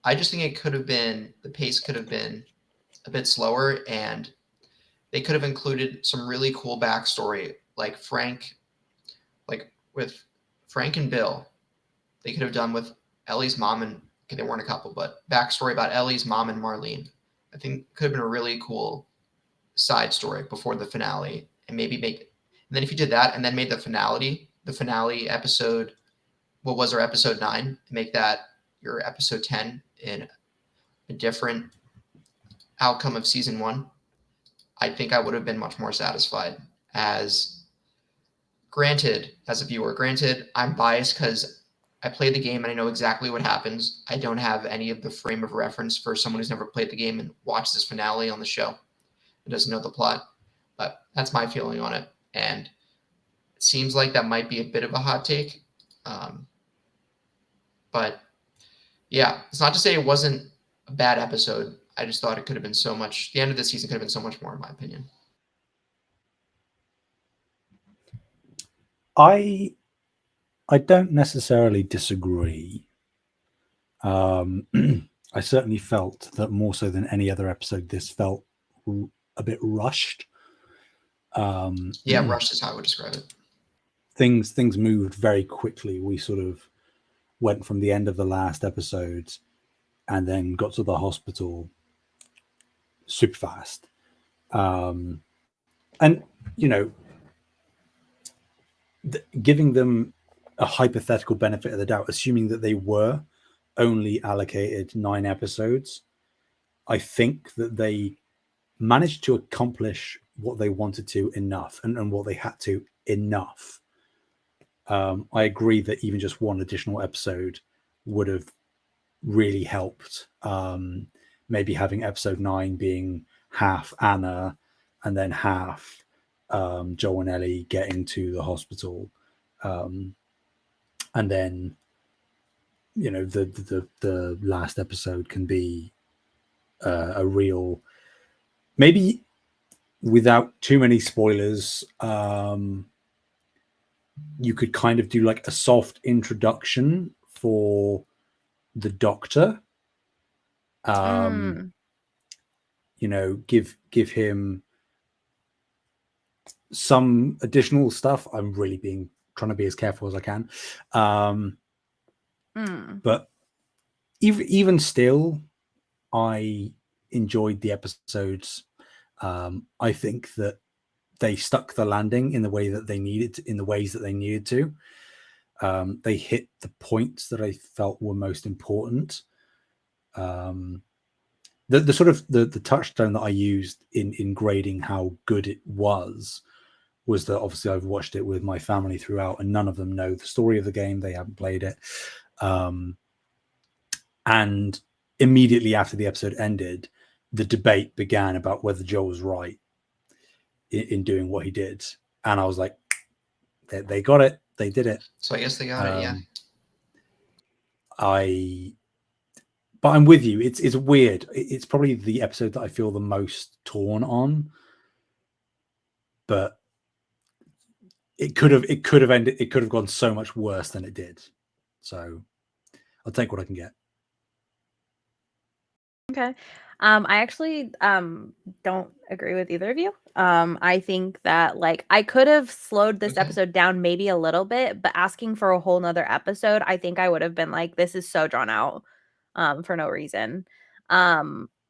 I just think the pace could have been a bit slower, and they could have included some really cool backstory, like with Frank and Bill. They could have done with Ellie's mom and, okay, they weren't a couple, but backstory about Ellie's mom and Marlene. I think could have been a really cool side story before the finale, and maybe and then if you did that and then made the finale episode, what was our episode 9, make that your episode 10 in a different outcome of season 1, I think I would have been much more satisfied. As a viewer, I'm biased because I played the game and I know exactly what happens. I don't have any of the frame of reference for someone who's never played the game and watched this finale on the show and doesn't know the plot. But that's my feeling on it. And it seems like that might be a bit of a hot take. But yeah, it's not to say it wasn't a bad episode. I just thought it could have been so much. The end of the season could have been so much more, in my opinion. I don't necessarily disagree. I certainly felt that more so than any other episode, this felt a bit rushed. Rushed is how I would describe it. Things moved very quickly. We sort of went from the end of the last episode and then got to the hospital super fast. And, giving them a hypothetical benefit of the doubt, assuming that they were only allocated 9 episodes, I think that they managed to accomplish what they wanted to enough and what they had to enough I agree that even just one additional episode would have really helped. Maybe having episode 9 being half Anna and then half Joel and Ellie getting to the hospital, and then the last episode can be a real, maybe without too many spoilers, you could kind of do like a soft introduction for the Doctor. Give him some additional stuff. I'm really trying to be as careful as I can. But even still, I enjoyed the episodes. I think that they stuck the landing in the way that they needed to, in the ways that they needed to. They hit the points that I felt were most important. The sort of the touchstone that I used in grading how good it was that obviously I've watched it with my family throughout, and none of them know the story of the game. They haven't played it. And immediately after the episode ended, the debate began about whether Joel was right in doing what he did. And I was like, they got it. They did it. So I guess they got it, yeah. But I'm with you. It's weird. It's probably the episode that I feel the most torn on. But it could have ended. It could have gone so much worse than it did. So I'll take what I can get. Okay. I actually don't agree with either of you. I think that like I could have slowed this episode down maybe a little bit, but asking for a whole nother episode, I think I would have been like, this is so drawn out for no reason.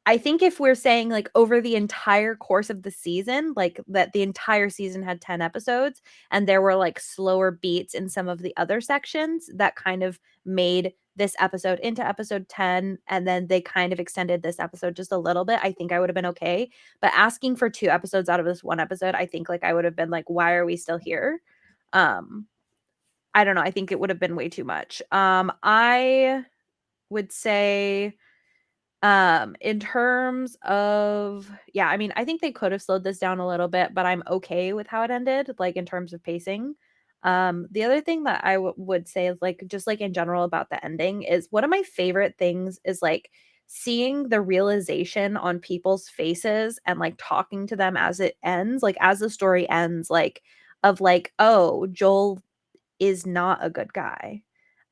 I think if we're saying like over the entire course of the season, like that the entire season had 10 episodes and there were like slower beats in some of the other sections that kind of made this episode into episode 10 and then they kind of extended this episode just a little bit, I think I would have been okay. But asking for 2 episodes out of this one episode, I think like I would have been like, why are we still here? I don't know. I think it would have been way too much. I would say in terms of, yeah, I mean, I think they could have slowed this down a little bit, but I'm okay with how it ended, like in terms of pacing. The other thing that I would say is like, just like in general about the ending is one of my favorite things is like seeing the realization on people's faces and like talking to them as it ends, like as the story ends, like of like, oh, Joel is not a good guy.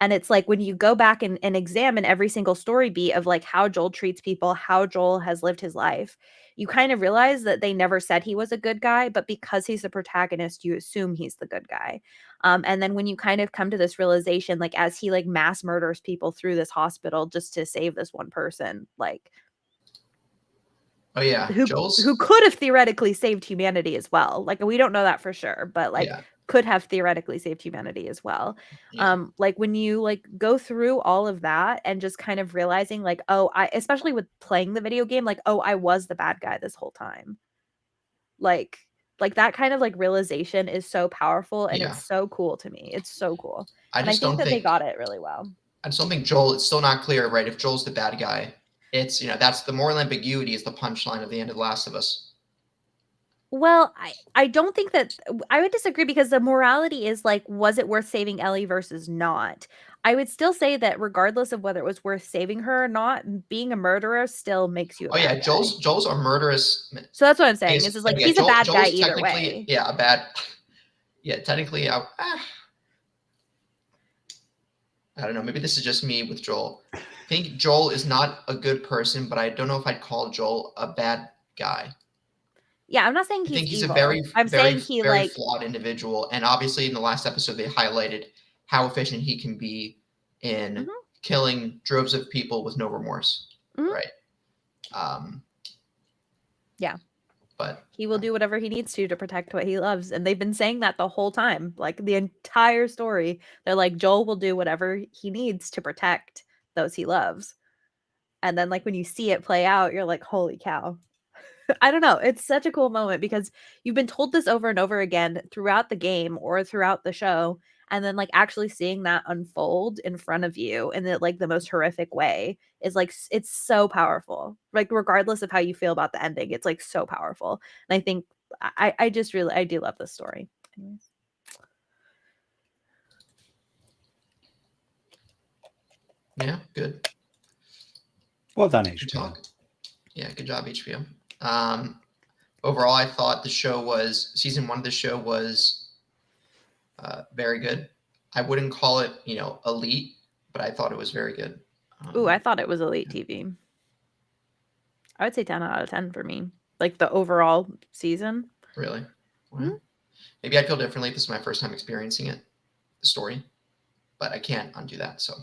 And it's like when you go back and examine every single story beat of like how Joel treats people, how Joel has lived his life, you kind of realize that they never said he was a good guy, but because he's the protagonist, you assume he's the good guy. And then when you kind of come to this realization, like as he like mass murders people through this hospital just to save this one person, like oh yeah, who could have theoretically saved humanity as well. Like we don't know that for sure, but like could have theoretically saved humanity as well. Like when you like go through all of that and just kind of realizing like, oh, especially with playing the video game, like, oh, I was the bad guy this whole time. Like that kind of like realization is so powerful and it's so cool to me. It's so cool. I think that they got it really well. I just don't think Joel, it's still not clear, right? If Joel's the bad guy, it's, that's the moral ambiguity is the punchline of the end of The Last of Us. Well, I don't think that I would disagree because the morality is like, was it worth saving Ellie versus not? I would still say that regardless of whether it was worth saving her or not, being a murderer still makes you a bad guy. Joel's a murderous. So that's what I'm saying. Is like he's a bad guy either way. Yeah, a bad. Yeah, technically, I don't know. Maybe this is just me with Joel. I think Joel is not a good person, but I don't know if I'd call Joel a bad guy. Yeah, I'm not saying he's evil. I think he's a very, very flawed individual. And obviously in the last episode, they highlighted how efficient he can be in killing droves of people with no remorse. Right. Yeah. But he will do whatever he needs to protect what he loves. And they've been saying that the whole time, like the entire story. They're like, Joel will do whatever he needs to protect those he loves. And then like when you see it play out, you're like, holy cow. I don't know. It's such a cool moment because you've been told this over and over again throughout the game or throughout the show. and then like actually seeing that unfold in front of you in the like the most horrific way is like it's so powerful. Like regardless of how you feel about the ending, it's like so powerful. And I think I just really I do love this story. Anyways. Yeah, good. Well done, Good HBO. talk. Yeah, good job, HBO. Overall, I thought the show was season 1 of the show was very good. I wouldn't call it, elite, but I thought it was very good. Ooh, I thought it was elite TV. I would say 10 out of 10 for me. Like the overall season. Really? Well, maybe I'd feel differently if this is my first time experiencing it, the story, but I can't undo that. So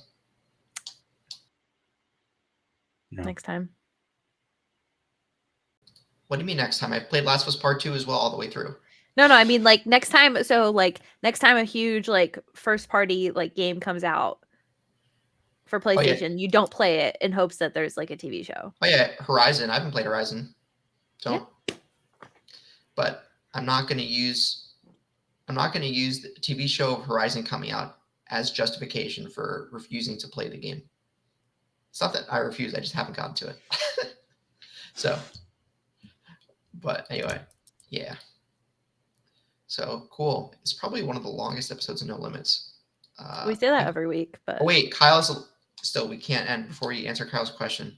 No. Next time. what do you mean next time? I played Last of Us Part 2 as well all the way through. No, I mean like next time. So like next time a huge like first party like game comes out for PlayStation, you don't play it in hopes that there's like a TV show. Oh yeah, Horizon. I haven't played Horizon. Don't. Yeah. But I'm not going to use the TV show of Horizon coming out as justification for refusing to play the game. It's not that I refuse, I just haven't gotten to it. So, but anyway, yeah. So cool. It's probably one of the longest episodes of No Limits. We say that every week, but Oh wait, Kyle's still. We can't end before you answer Kyle's question.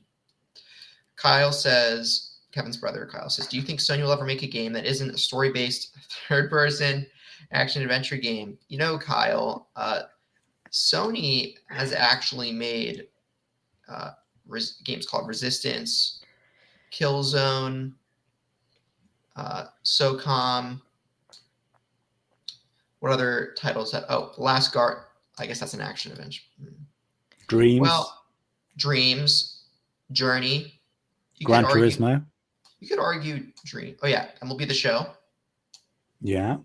Kyle says, Kevin's brother Kyle says, do you think Sony will ever make a game that isn't a story-based third-person action-adventure game? You know, Kyle, Sony has actually made games called Resistance, Killzone, SOCOM. What other titles? Last Guard. I guess that's an action-adventure. Dreams. Well, Dreams, Journey. Gran Turismo. You could argue Dream. Oh yeah, MLB The Show. Yeah.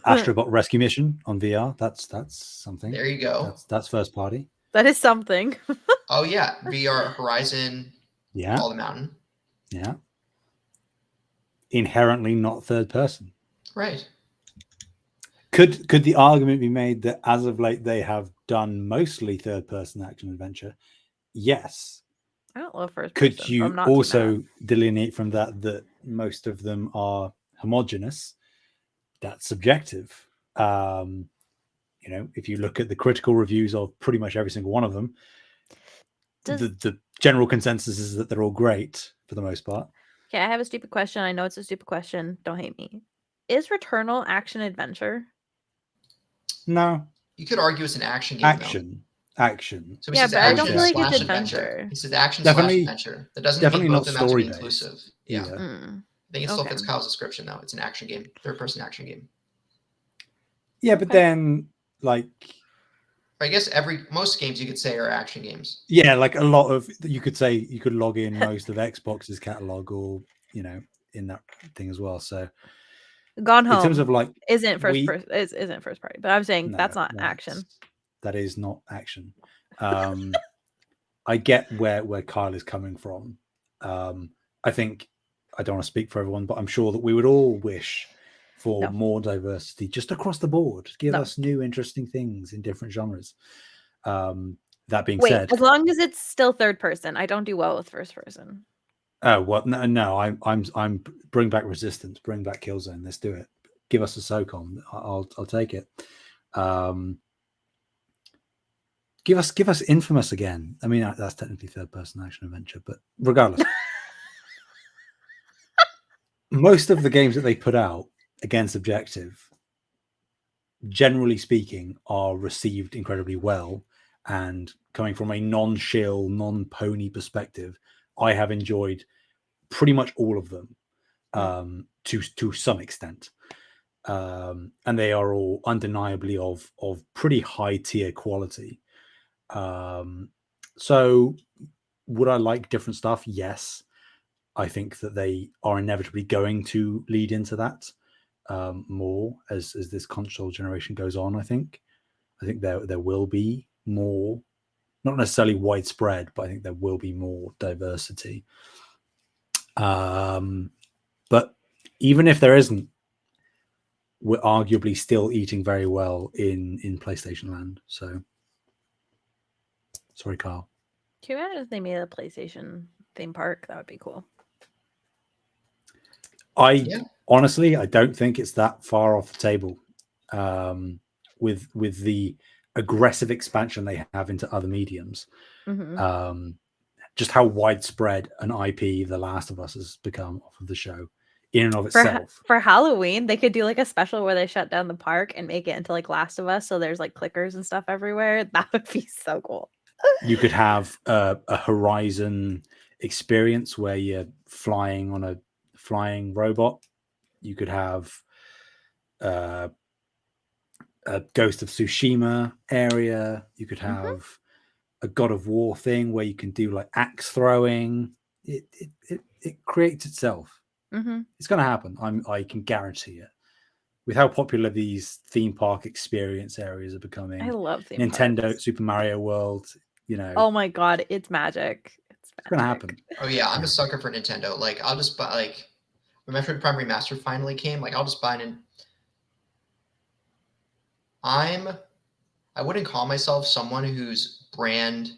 Astrobot Rescue Mission on VR. That's something. There you go. That's first party. That is something. Oh yeah, VR Horizon. Yeah. Call the Mountain. Yeah. Inherently not third person. Right. Could the argument be made that as of late they have done mostly third person action adventure? Yes. I don't love first person. Could so you also delineate from that most of them are homogenous? That's subjective. If you look at the critical reviews of pretty much every single one of them, the general consensus is that they're all great for the most part. Okay, I have a stupid question. I know it's a stupid question. Don't hate me. Is Returnal action adventure? No. You could argue it's an action game. Action. So yeah, but I don't feel like it's adventure. It says action definitely, /adventure. That doesn't definitely mean both not of them have to be story-based. inclusive. Yeah. I think it still fits Kyle's description though. It's an action game, third person action game. Yeah, but then like I guess most games you could say are action games. Yeah, like a lot of you could say you could log in most of Xbox's catalog or in that thing as well. So Gone Home in terms of like isn't first party, but I'm saying that's not action. That is not action. I get where Kyle is coming from. I think I don't want to speak for everyone, but I'm sure that we would all wish for more diversity just across the board. Give us new interesting things in different genres. That being said, as long as it's still third person, I don't do well with first person. Oh well, no. I'm bring back Resistance, bring back Killzone. Let's do it. Give us a SOCOM. I'll take it. Give us Infamous again. I mean, that's technically third person action adventure, but regardless, most of the games that they put out, again, subjective, generally speaking, are received incredibly well. And coming from a non-shill, non-pony perspective, I have enjoyed pretty much all of them to some extent. And they are all undeniably of pretty high tier quality. So would I like different stuff? Yes. I think that they are inevitably going to lead into that more as this console generation goes on. I think there will be more, not necessarily widespread, but I think there will be more diversity. But even if there isn't, we're arguably still eating very well in PlayStation Land. So, sorry, Carl. Can you imagine if they made a PlayStation theme park? That would be cool. Honestly, I don't think it's that far off the table. With the aggressive expansion they have into other mediums, just how widespread an IP The Last of Us has become off of the show in and of itself. For Halloween, they could do like a special where they shut down the park and make it into like Last of Us, so there's like clickers and stuff everywhere. That would be so cool. You could have a Horizon experience where you're flying on a flying robot. You could have a Ghost of Tsushima area. You could have a God of War thing where you can do like axe throwing. It creates itself. It's going to happen. I can guarantee it. With how popular these theme park experience areas are becoming, I love theme Nintendo parks. Super Mario World. Oh my god, it's magic. It's going to happen. Oh yeah, I'm a sucker for Nintendo. Like I'll just buy like when Metroid Prime Remastered finally came. Like I'll just buy it. I wouldn't call myself someone whose brand,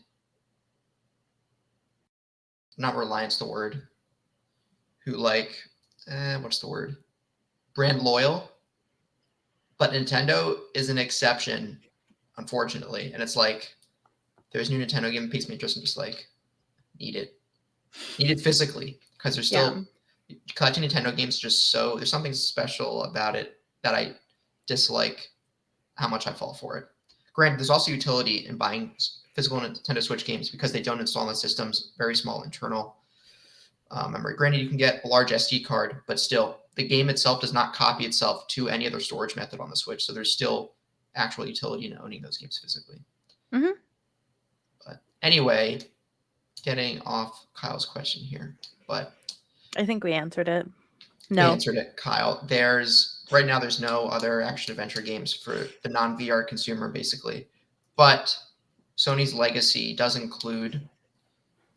not reliance the word, who like, what's the word? Brand loyal. But Nintendo is an exception, unfortunately. And it's like, there's new Nintendo game, piques my interest, and just like, need it physically. Because there's still, collecting Nintendo games just so, there's something special about it that I dislike how much I fall for it. Granted, there's also utility in buying physical Nintendo Switch games because they don't install on the systems, very small internal memory. Granted, you can get a large SD card, but still, the game itself does not copy itself to any other storage method on the Switch, so there's still actual utility in owning those games physically. But anyway, getting off Kyle's question here, but I think we answered it. We answered it, Kyle. Right now there's no other action adventure games for the non-VR consumer, basically. But Sony's legacy does include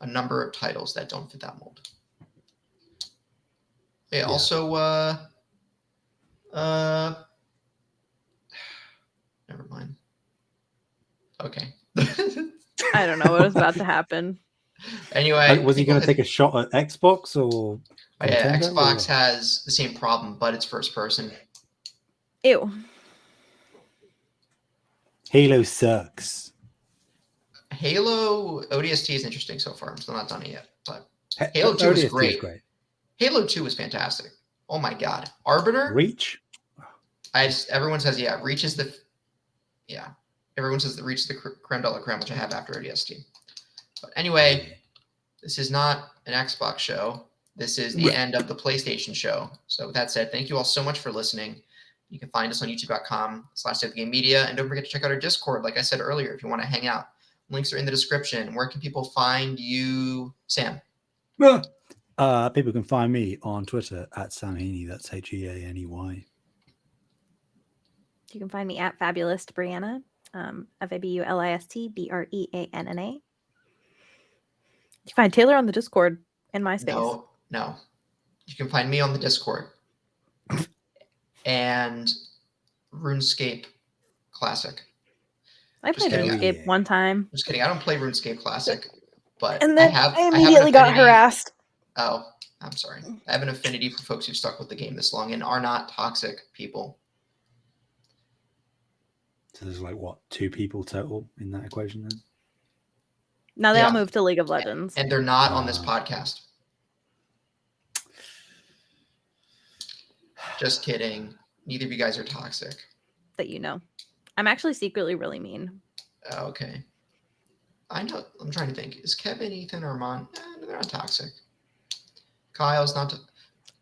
a number of titles that don't fit that mold. Yeah. Also, never mind. Okay. I don't know what was about to happen. Anyway, was he going to take a shot at Xbox or? Yeah, Xbox has the same problem, but it's first person. Ew. Halo sucks. Halo ODST is interesting so far. I'm still not done it yet, but Halo 2 is great. Halo 2 was fantastic. Oh my god. Arbiter? Reach? Everyone says, Reach is everyone says that Reach is the creme de la creme, which I have after ODST. But anyway, this is not an Xbox show. This is the end of the PlayStation show. So with that said, thank you all so much for listening. You can find us on youtube.com/SaveTheGameMedia. And don't forget to check out our Discord, like I said earlier, if you want to hang out. Links are in the description. Where can people find you, Sam? People can find me on Twitter at Sam Heaney. That's Heaney. You can find me at Fabulist Brianna, FABULIST BREANNA. You can find Taylor on the Discord and MySpace. No. You can find me on the Discord and RuneScape Classic. I played RuneScape one time. Just kidding. I don't play RuneScape Classic, but and then I immediately got harassed. Oh, I'm sorry. I have an affinity for folks who've stuck with the game this long and are not toxic people. So there's like what, 2 people total in that equation then? Now they all moved to League of Legends. And they're not on this podcast. Just kidding. Neither of you guys are toxic. That you know. I'm actually secretly really mean. Okay. I know. I'm trying to think. Is Kevin, Ethan, or Armand? No, they're not toxic. Kyle's not.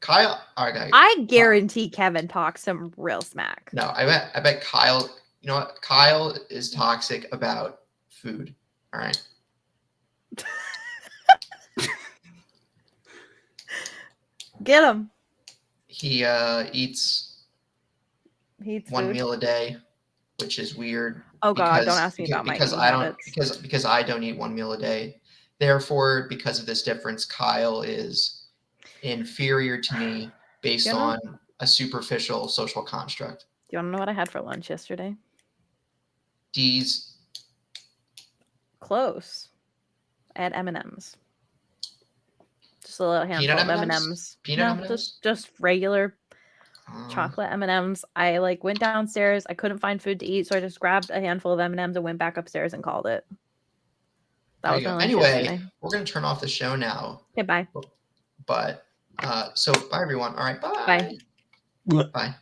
Kyle. Okay. I guarantee Kevin talks some real smack. No, I bet Kyle. You know what? Kyle is toxic about food. All right. Get him. He eats one food. meal a day, which is weird. Oh God, don't ask me about my eating habits. Because I don't eat one meal a day. Therefore, because of this difference, Kyle is inferior to me based You know- on a superficial social construct. Do you want to know what I had for lunch yesterday? D's. Close. I had M&Ms. Just a little handful Peanut of M&Ms? M&Ms. Peanut No, M&Ms? just regular Um, chocolate M&Ms. I like went downstairs. I couldn't find food to eat, so I just grabbed a handful of M&Ms and went back upstairs and called it. That There was you my go. lunch Anyway, yesterday. we're going to turn off the show now. Okay, bye. But, so bye, everyone. All right, bye. Bye. What? Bye.